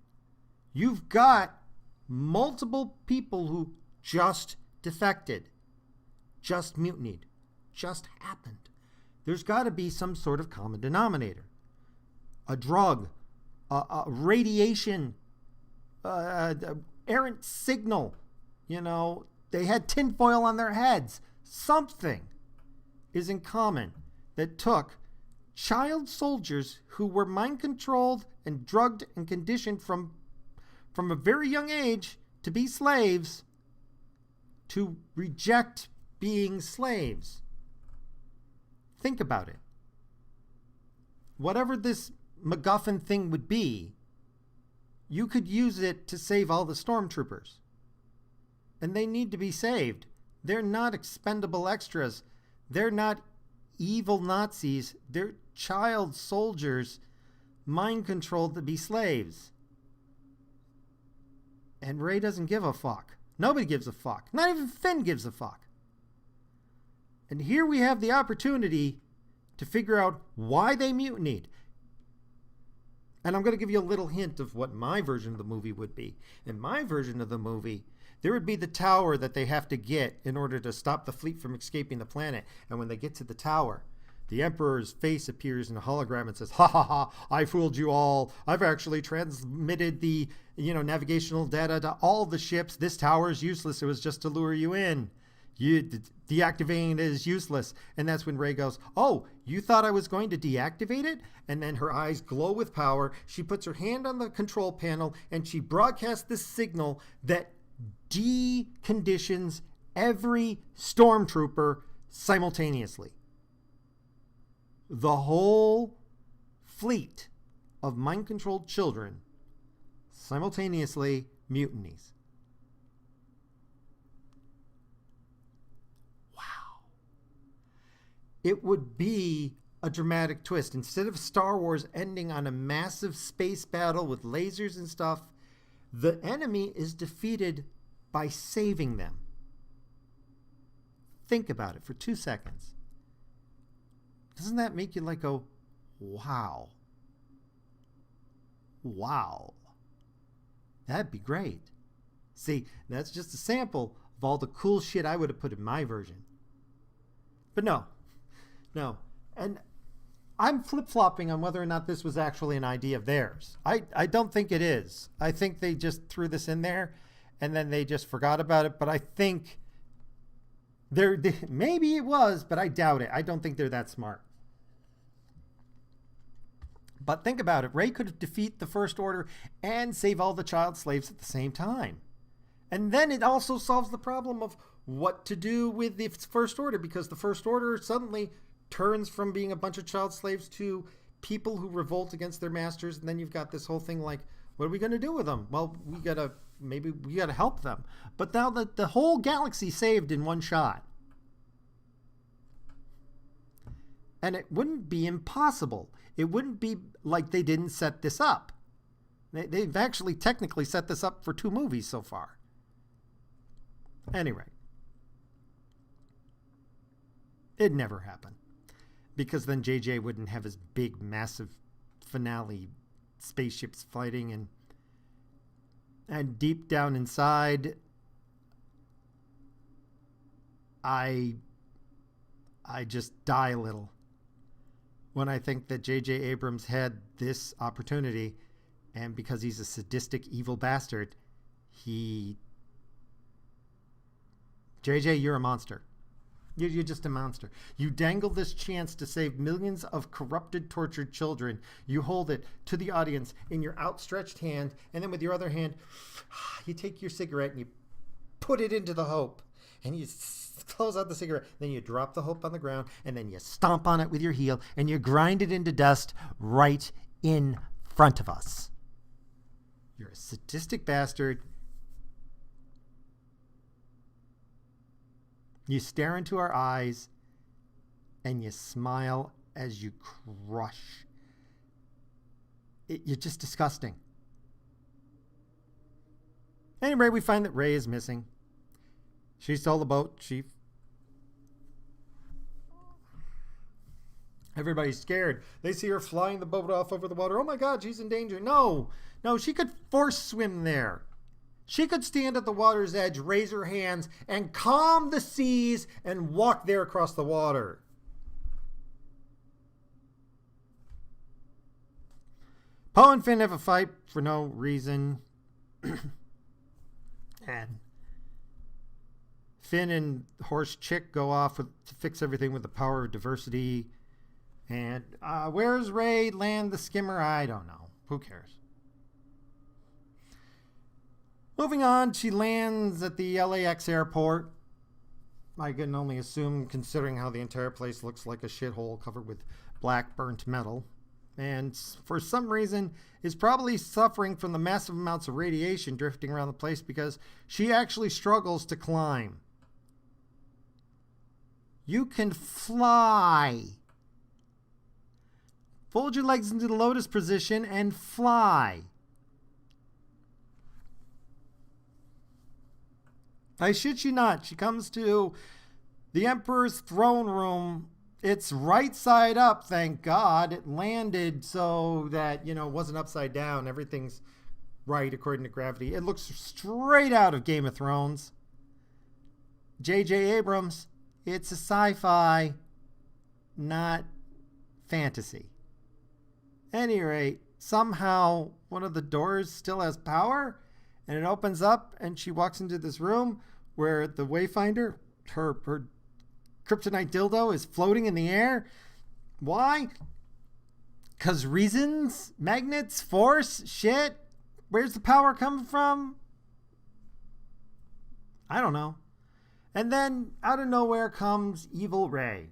You've got multiple people who just defected, just mutinied, just happened. There's got to be some sort of common denominator. A drug, a radiation, errant signal. You know, they had tinfoil on their heads. Something is in common that took child soldiers who were mind controlled and drugged and conditioned from a very young age to be slaves to reject being slaves. Think about it. Whatever this MacGuffin thing would be, you could use it to save all the stormtroopers. And they need to be saved. They're not expendable extras. They're not evil Nazis. They're child soldiers mind controlled to be slaves. And Rey doesn't give a fuck. Nobody gives a fuck. Not even Finn gives a fuck. And here we have the opportunity to figure out why they mutinied. And I'm going to give you a little hint of what my version of the movie would be. In my version of the movie, there would be the tower that they have to get in order to stop the fleet from escaping the planet. And when they get to the tower, the Emperor's face appears in a hologram and says, "Ha ha ha, I fooled you all. I've actually transmitted the, navigational data to all the ships. This tower is useless. It was just to lure you in. Deactivating it is useless." And that's when Rey goes, "Oh, you thought I was going to deactivate it?" And then her eyes glow with power. She puts her hand on the control panel and she broadcasts this signal that deconditions every stormtrooper simultaneously. The whole fleet of mind-controlled children simultaneously mutinies. Wow. It would be a dramatic twist. Instead of Star Wars ending on a massive space battle with lasers and stuff, the enemy is defeated by saving them. Think about it for 2 seconds. Doesn't that make you go, wow? Wow. That'd be great. See, that's just a sample of all the cool shit I would have put in my version. But no. And I'm flip-flopping on whether or not this was actually an idea of theirs. I don't think it is. I think they just threw this in there and then they just forgot about it. But I think maybe it was, but I doubt it. I don't think they're that smart. But think about it. Rey could defeat the First Order and save all the child slaves at the same time. And then it also solves the problem of what to do with the First Order, because the First Order suddenly turns from being a bunch of child slaves to people who revolt against their masters. And then you've got this whole thing like, what are we going to do with them? Well, maybe we got to help them. But now the whole galaxy saved in one shot. And it wouldn't be impossible. It wouldn't be like they didn't set this up. They've actually technically set this up for 2 movies so far. Anyway. It'd never happen. Because then JJ wouldn't have his big, massive finale spaceships fighting. And deep down inside, I just die a little when I think that J.J. Abrams had this opportunity, and because he's a sadistic, evil bastard, JJ, you're a monster. You're just a monster. You dangle this chance to save millions of corrupted, tortured children. You hold it to the audience in your outstretched hand, and then with your other hand, you take your cigarette and you put it into the hope, and you close out the cigarette. Then you drop the hope on the ground, and then you stomp on it with your heel, and you grind it into dust right in front of us. You're a sadistic bastard. You stare into our eyes, and you smile as you crush. You're just disgusting. Anyway, we find that Rey is missing. She stole the boat. Everybody's scared. They see her flying the boat off over the water. Oh my God, she's in danger. No, she could force swim there. She could stand at the water's edge, raise her hands, and calm the seas and walk there across the water. Poe and Finn have a fight for no reason. And Finn and Horse Chick go off to fix everything with the power of diversity. And where's Rey land the skimmer? I don't know. Who cares? Moving on, she lands at the LAX airport. I can only assume, considering how the entire place looks like a shithole covered with black burnt metal. And for some reason is probably suffering from the massive amounts of radiation drifting around the place because she actually struggles to climb. You can fly. Fold your legs into the lotus position and fly. I shit you not. She comes to the Emperor's throne room. It's right side up, thank God. It landed so that, it wasn't upside down. Everything's right according to gravity. It looks straight out of Game of Thrones. J.J. Abrams, it's a sci-fi, not fantasy. At any rate, somehow one of the doors still has power, and it opens up, and she walks into this room where the Wayfinder, her kryptonite dildo, is floating in the air. Why? Because reasons? Magnets? Force? Shit? Where's the power coming from? I don't know. And then, out of nowhere comes Evil Rey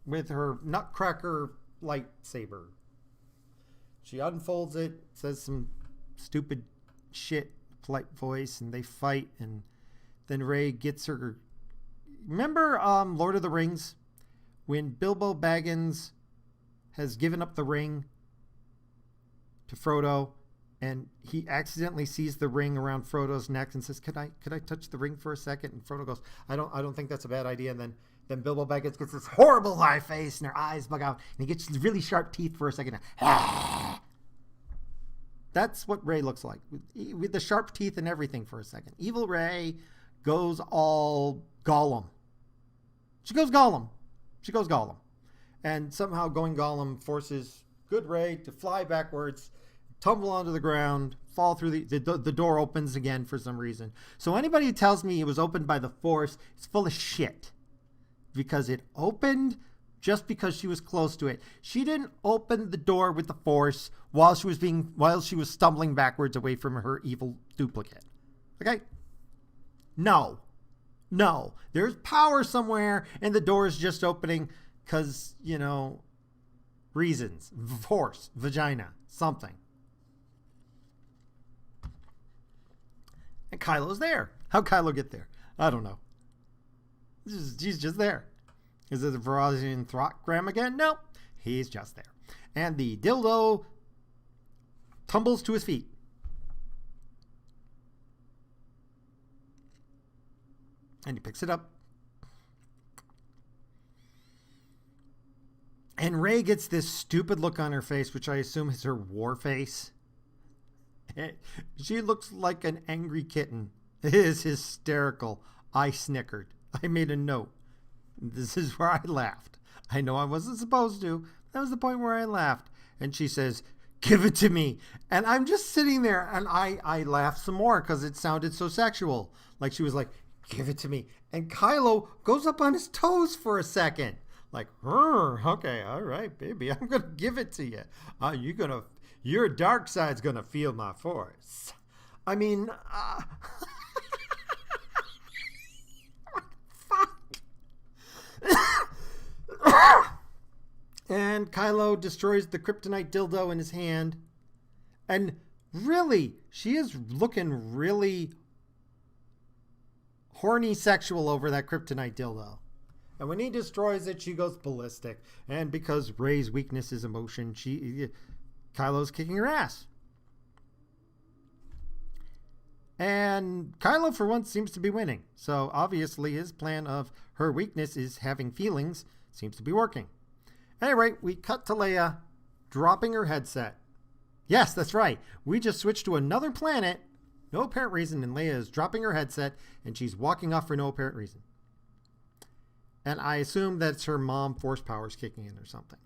with her nutcracker lightsaber. She unfolds it, says some stupid shit, polite voice, and they fight, and then Rey gets her. Remember Lord of the Rings? When Bilbo Baggins has given up the ring to Frodo, and he accidentally sees the ring around Frodo's neck and says, Could I touch the ring for a second? And Frodo goes, I don't think that's a bad idea. And then Bilbo Baggins gets this horrible lie face and her eyes bug out, and he gets really sharp teeth for a second. That's what Rey looks like, with the sharp teeth and everything for a second. Evil Rey goes all Gollum. She goes Gollum. And somehow going Gollum forces good Rey to fly backwards, tumble onto the ground, fall through the door opens again for some reason. So anybody who tells me it was opened by the Force is full of shit. Because it opened just because she was close to it. She didn't open the door with the Force while she was stumbling backwards away from her evil duplicate. Okay? No. There's power somewhere and the door is just opening because, reasons. Force, vagina, something. And Kylo's there. How'd Kylo get there? I don't know. He's just there. Is it the Verizon Throckgram again? No, he's just there. And the dildo tumbles to his feet. And he picks it up. And Rey gets this stupid look on her face, which I assume is her war face. She looks like an angry kitten. It is hysterical. I snickered. I made a note. This is where I laughed. I know I wasn't supposed to. That was the point where I laughed. And she says, give it to me. And I'm just sitting there and I laughed some more because it sounded so sexual. Like she was like, give it to me. And Kylo goes up on his toes for a second. Like, okay, all right, baby, I'm going to give it to you. Your dark side's going to feel my force. I mean, and Kylo destroys the kryptonite dildo in his hand. And really, she is looking really horny sexual over that kryptonite dildo. And when he destroys it, she goes ballistic. And because Rey's weakness is emotion, Kylo's kicking her ass. And Kylo, for once, seems to be winning. So obviously his plan of her weakness is having feelings Seems to be working. At any rate, we cut to Leia dropping her headset. Yes, that's right. We just switched to another planet. No apparent reason, and Leia is dropping her headset, and she's walking off for no apparent reason. And I assume that's her mom force powers kicking in or something.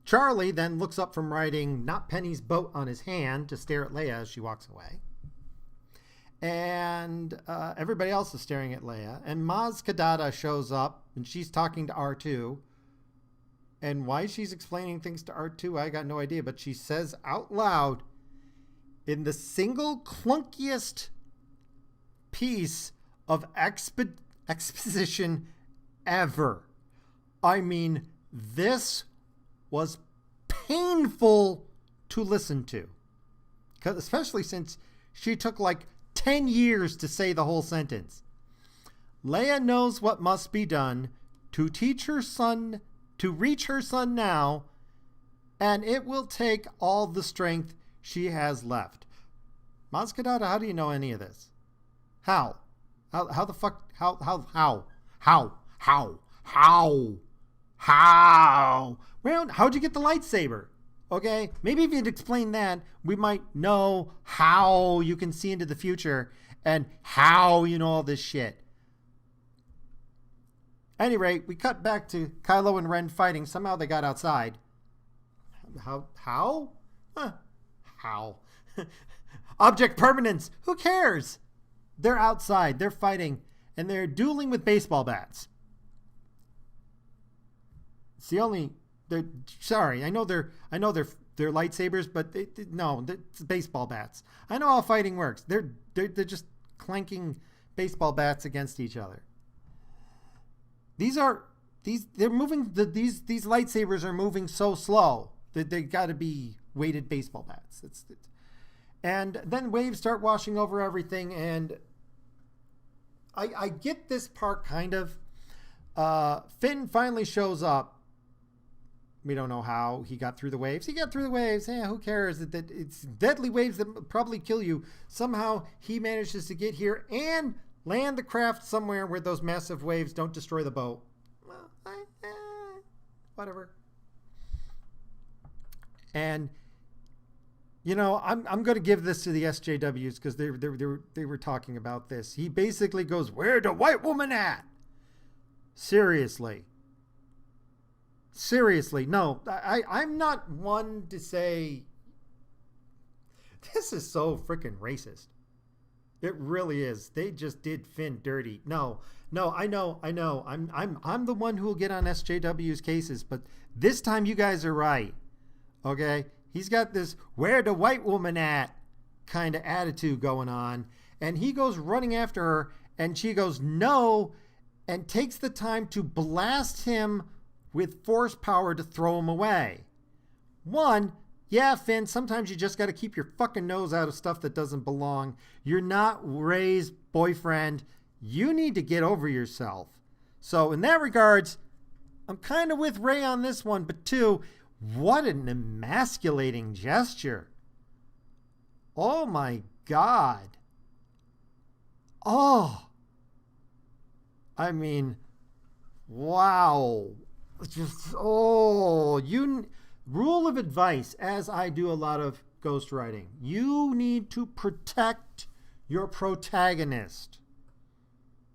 Charlie then looks up from riding Not Penny's boat on his hand to stare at Leia as she walks away. And everybody else is staring at Leia. And Maz Kanata shows up, and she's talking to R2. And why she's explaining things to R2, I got no idea. But she says out loud, in the single clunkiest piece of exposition ever. I mean, this was painful to listen to. Especially since she took like 10 years to say the whole sentence. Leia knows what must be done to teach her son, to reach her son now, and it will take all the strength she has left. Maz Kanata, how do you know any of this? How? How the fuck? How? Well, how'd you get the lightsaber? Okay, maybe if you'd explain that, we might know how you can see into the future and how you know all this shit. At any rate, we cut back to Kylo and Ren fighting. Somehow they got outside. How? Huh. How? Object permanence. Who cares? They're outside. They're fighting. And they're dueling with baseball bats. It's the only... Sorry, I know they're lightsabers, but no, it's baseball bats. I know how fighting works. They're just clanking baseball bats against each other. These lightsabers are moving so slow that they got to be weighted baseball bats. And then waves start washing over everything, and I get this part kind of. Finn finally shows up. We don't know how he got through the waves. He got through the waves. Yeah, who cares? It's deadly waves that probably kill you. Somehow he manages to get here and land the craft somewhere where those massive waves don't destroy the boat. Well, whatever. And you know, I'm going to give this to the SJWs because they were talking about this. He basically goes, "Where the white woman at?" Seriously, no. I'm not one to say this is so freaking racist. It really is. They just did Finn dirty. No. I know. I'm the one who will get on SJW's cases, but this time you guys are right. Okay. He's got this "where the white woman at" kind of attitude going on. And he goes running after her and she goes, "No," and takes the time to blast him with force power to throw him away. One, yeah, Finn, sometimes you just got to keep your fucking nose out of stuff that doesn't belong. You're not Rey's boyfriend. You need to get over yourself. So in that regards, I'm kind of with Rey on this one. But two, what an emasculating gesture. Oh my God. Oh. I mean, wow. Just, rule of advice, as I do a lot of ghostwriting. You need to protect your protagonist.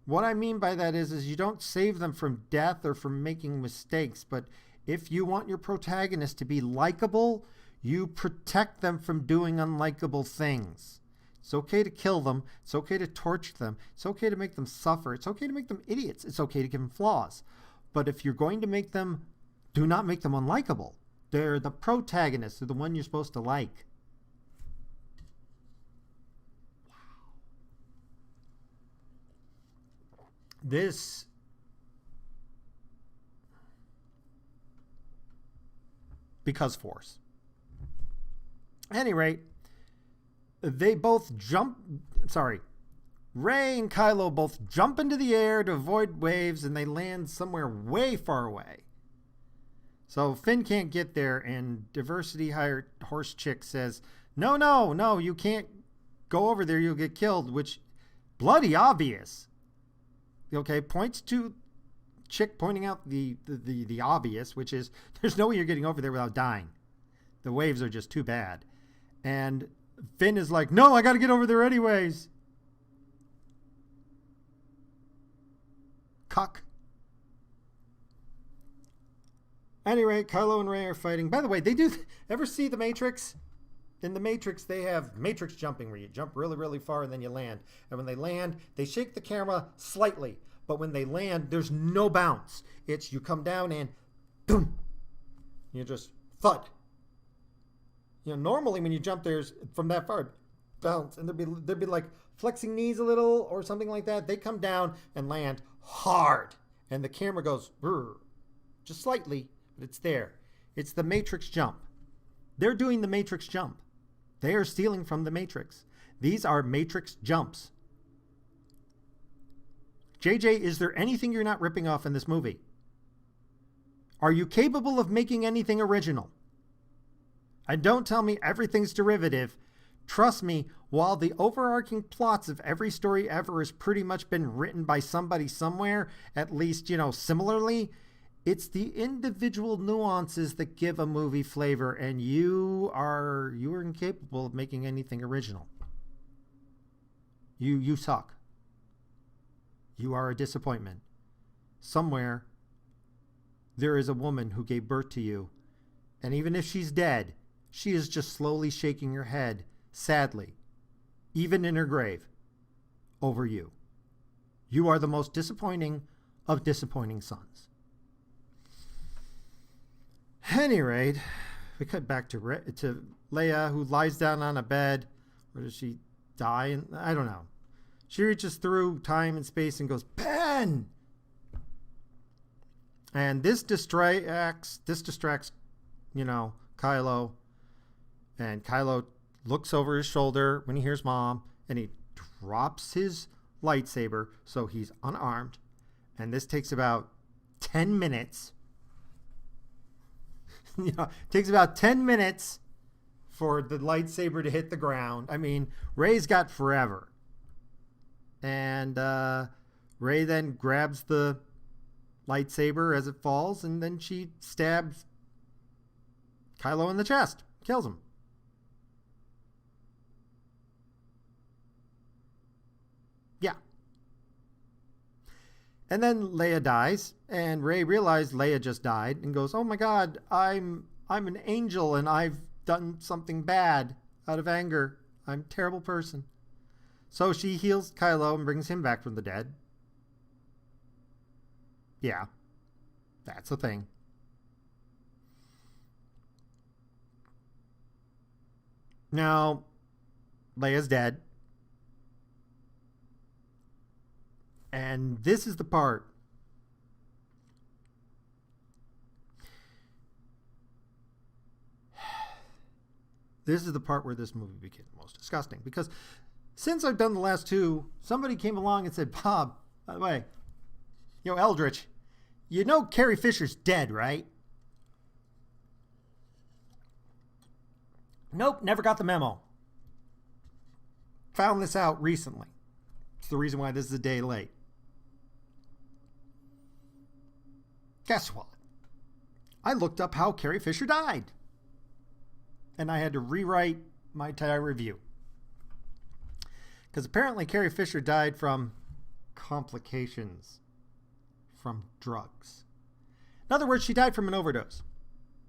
What I mean by that is you don't save them from death or from making mistakes, but if you want your protagonist to be likable, you protect them from doing unlikable things. It's okay to kill them. It's okay to torture them. It's okay to make them suffer. It's okay to make them idiots. It's okay to give them flaws. But if you're going to make them, do not make them unlikable. They're the protagonists. They're the one you're supposed to like. This because Force. At any rate, they both Rey and Kylo both jump into the air to avoid waves, and they land somewhere way far away. So Finn can't get there, and Diversity Hired Horse Chick says, No, you can't go over there, you'll get killed, which, bloody obvious. Okay, points to chick pointing out the obvious, which is there's no way you're getting over there without dying. The waves are just too bad. And Finn is like, no, I got to get over there anyways. Cuck. Anyway, Kylo and Rey are fighting. By the way, they do ever see The Matrix? In The Matrix, they have Matrix jumping, where you jump really, really far and then you land. And when they land, they shake the camera slightly. But when they land, there's no bounce. It's you come down and boom. You just thud. You know, normally when you jump, there's from that far bounce, and there'd be like flexing knees a little or something like that. They come down and land hard, and the camera goes just slightly, but it's there. It's the Matrix jump. They're doing the Matrix jump. They are stealing from the Matrix. These are Matrix jumps. JJ, is there anything you're not ripping off in this movie? Are you capable of making anything original? And don't tell me everything's derivative. Trust me, while the overarching plots of every story ever has pretty much been written by somebody somewhere, at least, similarly, it's the individual nuances that give a movie flavor, and you are incapable of making anything original. You suck. You are a disappointment. Somewhere, there is a woman who gave birth to you, and even if she's dead, she is just slowly shaking her head, sadly, even in her grave, over you. You are the most disappointing of disappointing sons. At any rate, we cut back to Leia, who lies down on a bed. Or does she die? I don't know. She reaches through time and space and goes, Ben! And this distracts, Kylo. And Kylo looks over his shoulder when he hears Mom, and he drops his lightsaber, so he's unarmed. And this takes about 10 minutes. It takes about 10 minutes for the lightsaber to hit the ground. I mean, Rey's got forever. And Rey then grabs the lightsaber as it falls, and then she stabs Kylo in the chest, kills him. Yeah. And then Leia dies, and Rey realized Leia just died and goes, oh my God, I'm an angel and I've done something bad out of anger. I'm a terrible person. So she heals Kylo and brings him back from the dead. Yeah, that's a thing. Now, Leia's dead. And this is the part. This is the part where this movie became most disgusting. Because since I've done the last two, somebody came along and said, Bob, by the way, Eldritch, Carrie Fisher's dead, right? Nope, never got the memo. Found this out recently. It's the reason why this is a day late. Guess what? I looked up how Carrie Fisher died. And I had to rewrite my entire review. Because apparently Carrie Fisher died from complications from drugs. In other words, she died from an overdose.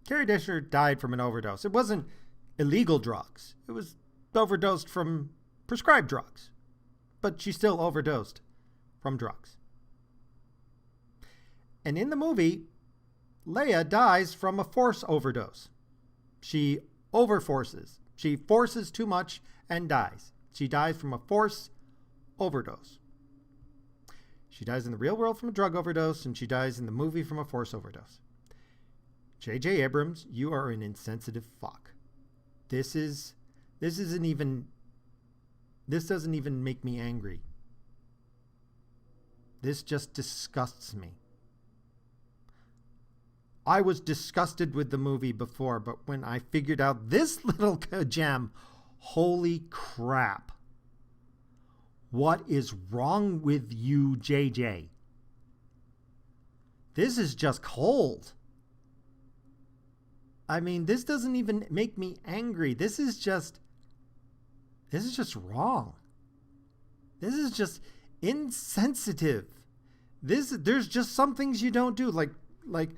Carrie Fisher died from an overdose. It wasn't illegal drugs. It was overdosed from prescribed drugs. But she still overdosed from drugs. And in the movie, Leia dies from a force overdose. She overforces. She forces too much and dies. She dies from a force overdose. She dies in the real world from a drug overdose, and she dies in the movie from a force overdose. J.J. Abrams, you are an insensitive fuck. This doesn't even make me angry. This just disgusts me. I was disgusted with the movie before, but when I figured out this little gem, holy crap. What is wrong with you, JJ? This is just cold. I mean, this doesn't even make me angry. This is just wrong. This is just insensitive. There's just some things you don't do, like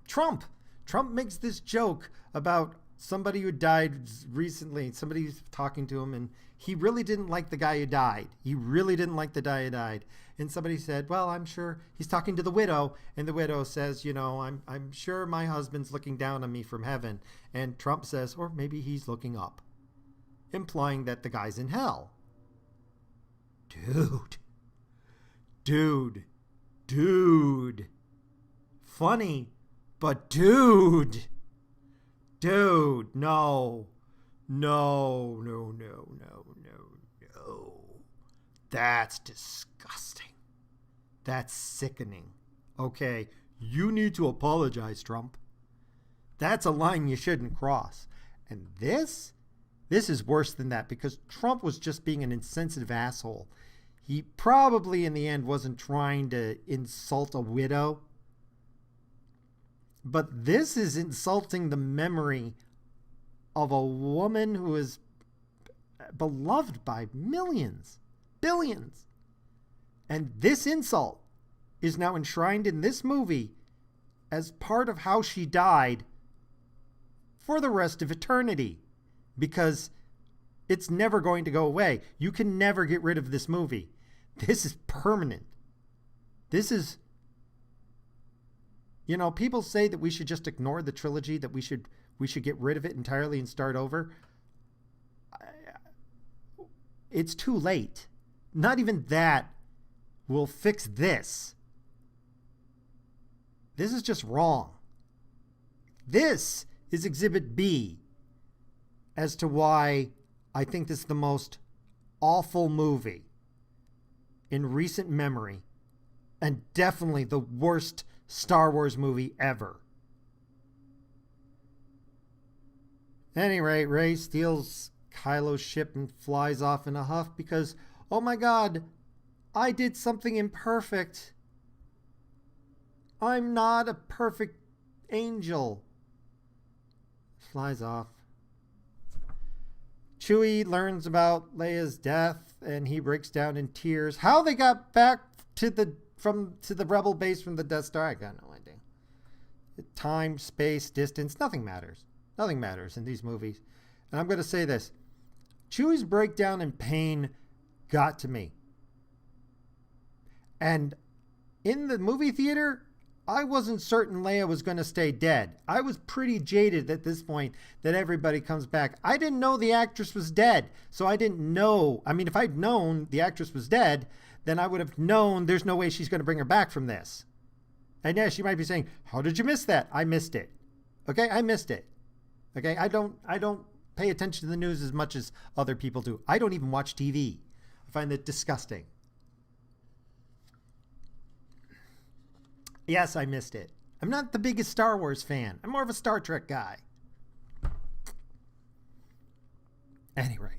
Trump. Trump makes this joke about somebody who died recently. Somebody's talking to him, and he really didn't like the guy who died. He really didn't like the guy who died. And somebody said, well, I'm sure he's talking to the widow. And the widow says, I'm sure my husband's looking down on me from heaven. And Trump says, or maybe he's looking up, implying that the guy's in hell. Dude. Funny, but dude. No. That's disgusting. That's sickening. Okay, you need to apologize, Trump. That's a line you shouldn't cross. And this is worse than that, because Trump was just being an insensitive asshole. He probably in the end wasn't trying to insult a widow. But this is insulting the memory of a woman who is beloved by millions, billions. And this insult is now enshrined in this movie as part of how she died for the rest of eternity, because it's never going to go away. You can never get rid of this movie. This is permanent. This is, people say that we should just ignore the trilogy, that we should get rid of it entirely and start over. It's too late. Not even that will fix this. This is just wrong. This is Exhibit B as to why I think this is the most awful movie in recent memory, and definitely the worst Star Wars movie ever. At any rate, Rey steals Kylo's ship and flies off in a huff because, oh my God, I did something imperfect. I'm not a perfect angel. Flies off. Chewie learns about Leia's death and he breaks down in tears. How they got back to the rebel base from the Death Star, I got no idea. Time, space, distance, nothing matters. Nothing matters in these movies. And I'm going to say this. Chewie's breakdown in pain got to me. And in the movie theater, I wasn't certain Leia was going to stay dead. I was pretty jaded at this point that everybody comes back. I didn't know the actress was dead. So I didn't know. I mean, if I'd known the actress was dead, then I would have known there's no way she's going to bring her back from this. And yeah, she might be saying, how did you miss that? I missed it. Okay, I missed it. Okay, I don't pay attention to the news as much as other people do. I don't even watch TV. I find it disgusting. Yes, I missed it. I'm not the biggest Star Wars fan. I'm more of a Star Trek guy. Anyway.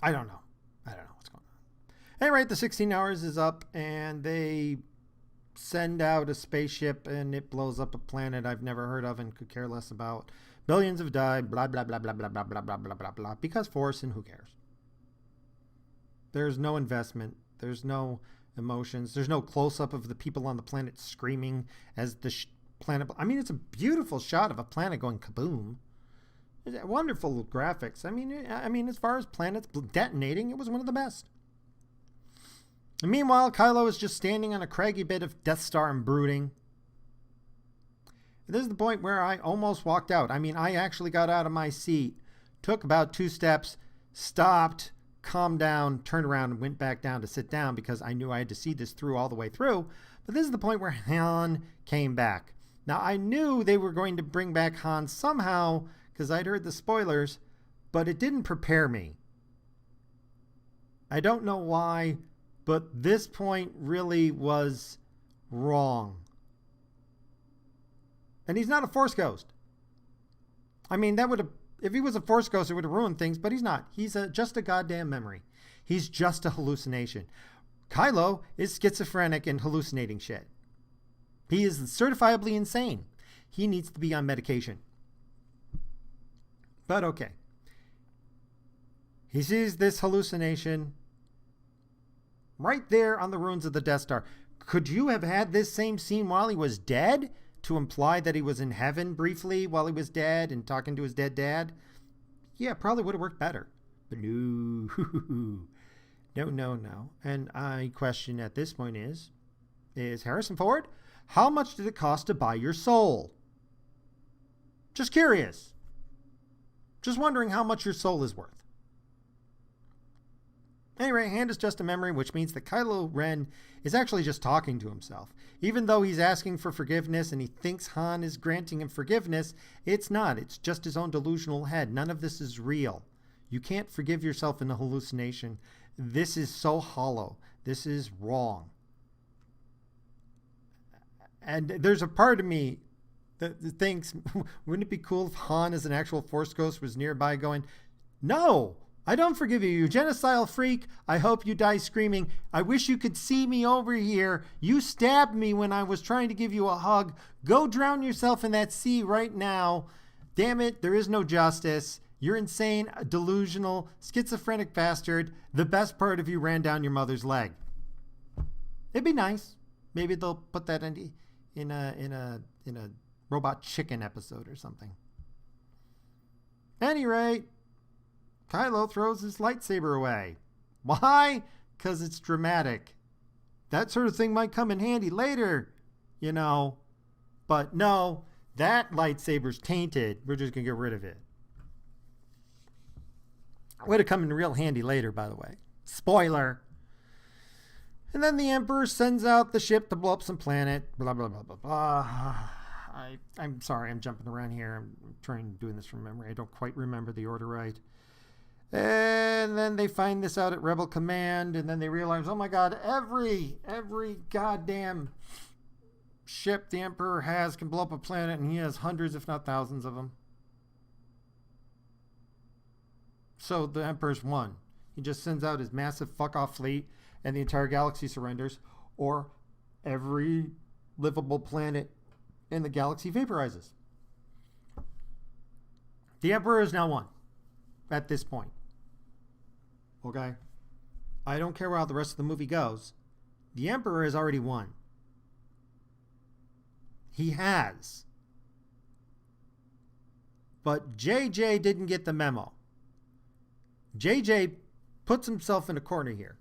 I don't know what's going on. Anyway, the 16 hours is up and they send out a spaceship and it blows up a planet I've never heard of and could care less about. Billions have died, blah, blah, blah, blah, blah, blah, blah, blah, blah, blah, blah, because Force, and who cares? There's no investment. There's no emotions. There's no close-up of the people on the planet screaming as the planet. I mean, it's a beautiful shot of a planet going kaboom. Wonderful graphics. I mean, as far as planets detonating, it was one of the best. And meanwhile, Kylo is just standing on a craggy bit of Death Star and brooding. This is the point where I almost walked out. I mean, I actually got out of my seat, took about 2 steps, stopped, calmed down, turned around, and went back down to sit down because I knew I had to see this through all the way through. But this is the point where Han came back. Now, I knew they were going to bring back Han somehow because I'd heard the spoilers, but it didn't prepare me. I don't know why, but this point really was wrong. And he's not a Force ghost. I mean, that would have, if he was a Force ghost, it would have ruined things, but he's not. He's just a goddamn memory. He's just a hallucination. Kylo is schizophrenic and hallucinating shit. He is certifiably insane. He needs to be on medication. But okay. He sees this hallucination right there on the ruins of the Death Star. Could you have had this same scene while he was dead to imply that he was in heaven briefly while he was dead and talking to his dead dad? Yeah, probably would have worked better. But no. No. And my question at this point is Harrison Ford, how much did it cost to buy your soul? Just curious. Just wondering how much your soul is worth. Anyway, hand is just a memory, which means that Kylo Ren is actually just talking to himself. Even though he's asking for forgiveness and he thinks Han is granting him forgiveness, it's not. It's just his own delusional head. None of this is real. You can't forgive yourself in a hallucination. This is so hollow. This is wrong. And there's a part of me that thinks, wouldn't it be cool if Han as an actual Force ghost was nearby going, no, I don't forgive you, you genocidal freak. I hope you die screaming. I wish you could see me over here. You stabbed me when I was trying to give you a hug. Go drown yourself in that sea right now. Damn it, there is no justice. You're insane, delusional, schizophrenic bastard. The best part of you ran down your mother's leg. It'd be nice. Maybe they'll put that in a Robot Chicken episode or something. At any rate, Kylo throws his lightsaber away. Why? Because it's dramatic. That sort of thing might come in handy later, you know. But no, that lightsaber's tainted. We're just going to get rid of it. Would have come in real handy later, by the way. Spoiler. And then the Emperor sends out the ship to blow up some planet. Blah, blah, blah, blah, blah. I'm sorry, I'm jumping around here. I'm doing this from memory. I don't quite remember the order right. And then they find this out at Rebel Command, and then they realize, oh my God, every goddamn ship the Emperor has can blow up a planet, and he has hundreds, if not thousands of them. So the Emperor's won. He just sends out his massive fuck-off fleet, and the entire galaxy surrenders, or every livable planet in the galaxy vaporizes. The Emperor is now won at this point. Okay? I don't care how the rest of the movie goes. The Emperor has already won. He has. But JJ didn't get the memo. JJ puts himself in a corner here.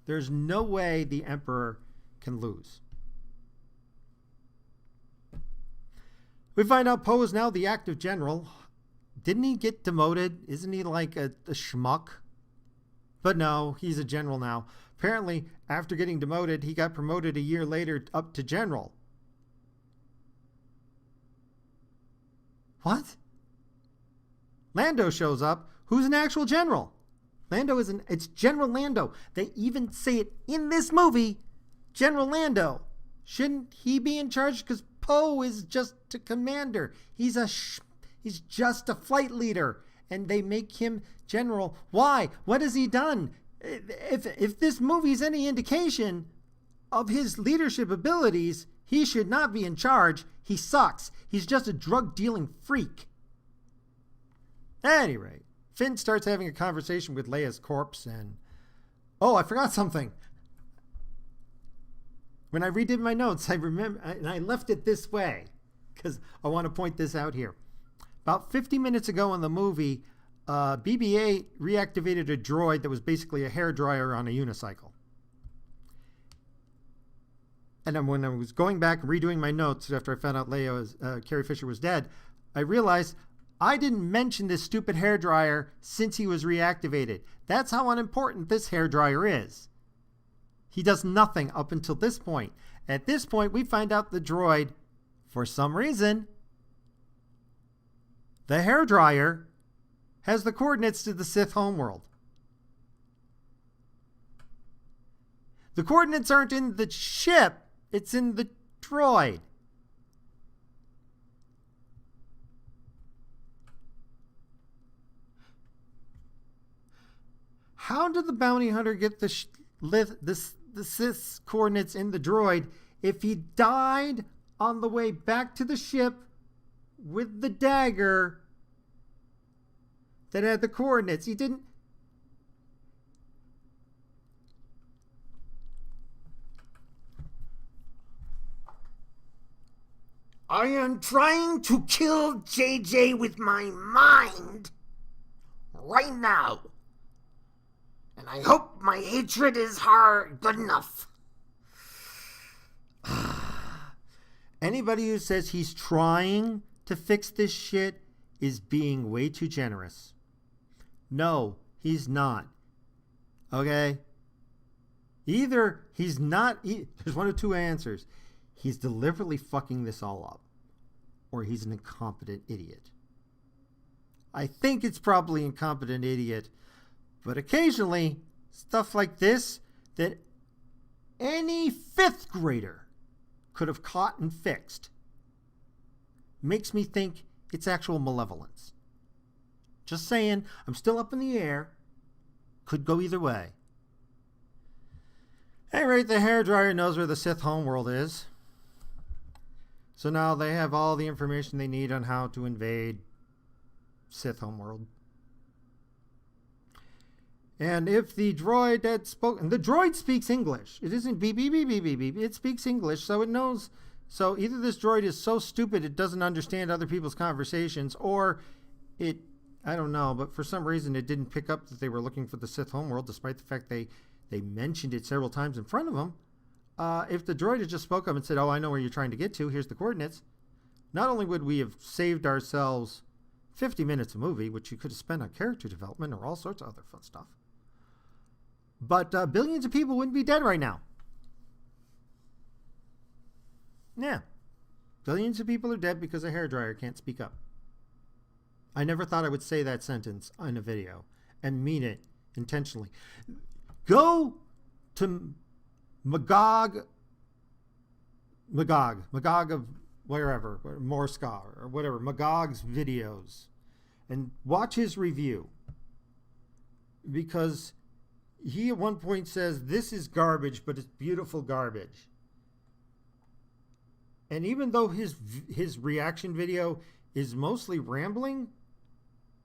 There's no way the Emperor can lose. We find out Poe is now the active general. Didn't he get demoted? Isn't he like a schmuck? But no, he's a general now. Apparently, after getting demoted, he got promoted a year later up to general. What? Lando shows up, who's an actual general. It's General Lando. They even say it in this movie, General Lando. Shouldn't he be in charge? Because Poe is just a commander. He's just a flight leader, and they make him general. Why? What has he done? If this movie's any indication of his leadership abilities, he should not be in charge. He sucks. He's just a drug-dealing freak. At any rate, Finn starts having a conversation with Leia's corpse, and oh, I forgot something. When I redid my notes, I remember, and I left it this way because I want to point this out here. About 50 minutes ago in the movie, BB-8 reactivated a droid that was basically a hairdryer on a unicycle. And then when I was going back and redoing my notes after I found out Carrie Fisher was dead, I realized I didn't mention this stupid hairdryer since he was reactivated. That's how unimportant this hairdryer is. He does nothing up until this point. At this point, we find out the droid, for some reason, the hairdryer has the coordinates to the Sith homeworld. The coordinates aren't in the ship, it's in the droid. How did the bounty hunter get this the Sith's coordinates in the droid. If he died on the way back to the ship with the dagger that had the coordinates, he didn't. I am trying to kill JJ with my mind right now. And I hope my hatred is hard good enough. Anybody who says he's trying to fix this shit is being way too generous. No, he's not. Okay? Either he's not, there's one of two answers. He's deliberately fucking this all up, or he's an incompetent idiot. I think it's probably incompetent idiot, but occasionally stuff like this that any fifth grader could have caught and fixed makes me think it's actual malevolence. Just saying, I'm still up in the air. Could go either way. Hey, right, the hairdryer knows where the Sith homeworld is. So now they have all the information they need on how to invade Sith homeworld. And if the droid had spoken, the droid speaks English. It isn't beep, beep, beep, beep, beep, beep. It speaks English, so it knows. So either this droid is so stupid it doesn't understand other people's conversations, or it, I don't know, but for some reason it didn't pick up that they were looking for the Sith homeworld, despite the fact they mentioned it several times in front of them. If the droid had just spoke up and said, oh, I know where you're trying to get to, here's the coordinates, not only would we have saved ourselves 50 minutes of movie, which you could have spent on character development or all sorts of other fun stuff, but billions of people wouldn't be dead right now. Yeah. Billions of people are dead because a hairdryer can't speak up. I never thought I would say that sentence in a video and mean it intentionally. Go to Magog of wherever, Morska or whatever, Magog's videos, and watch his review, because he at one point says this is garbage, but it's beautiful garbage. And even though his reaction video is mostly rambling,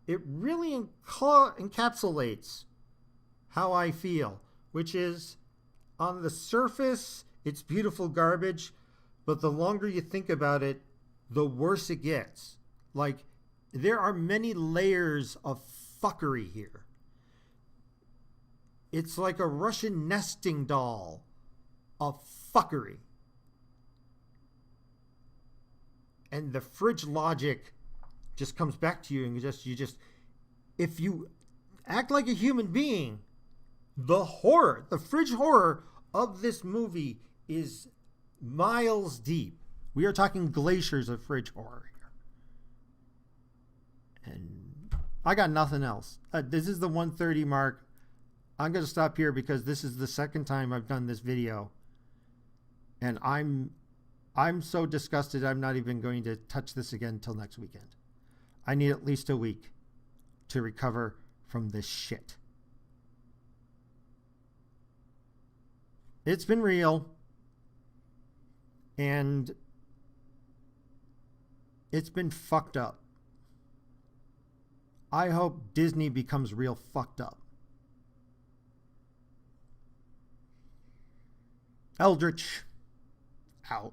it really encapsulates how I feel, which is, on the surface, it's beautiful garbage, but the longer you think about it, the worse it gets. Like, there are many layers of fuckery here. It's like a Russian nesting doll of fuckery. And the fridge logic just comes back to you, and you just, if you act like a human being, the horror, the fridge horror of this movie is miles deep. We are talking glaciers of fridge horror here. And I got nothing else. This is the 1:30 mark. I'm going to stop here because this is the second time I've done this video. And I'm so disgusted I'm not even going to touch this again until next weekend. I need at least a week to recover from this shit. It's been real, and it's been fucked up. I hope Disney becomes real fucked up. Eldritch out.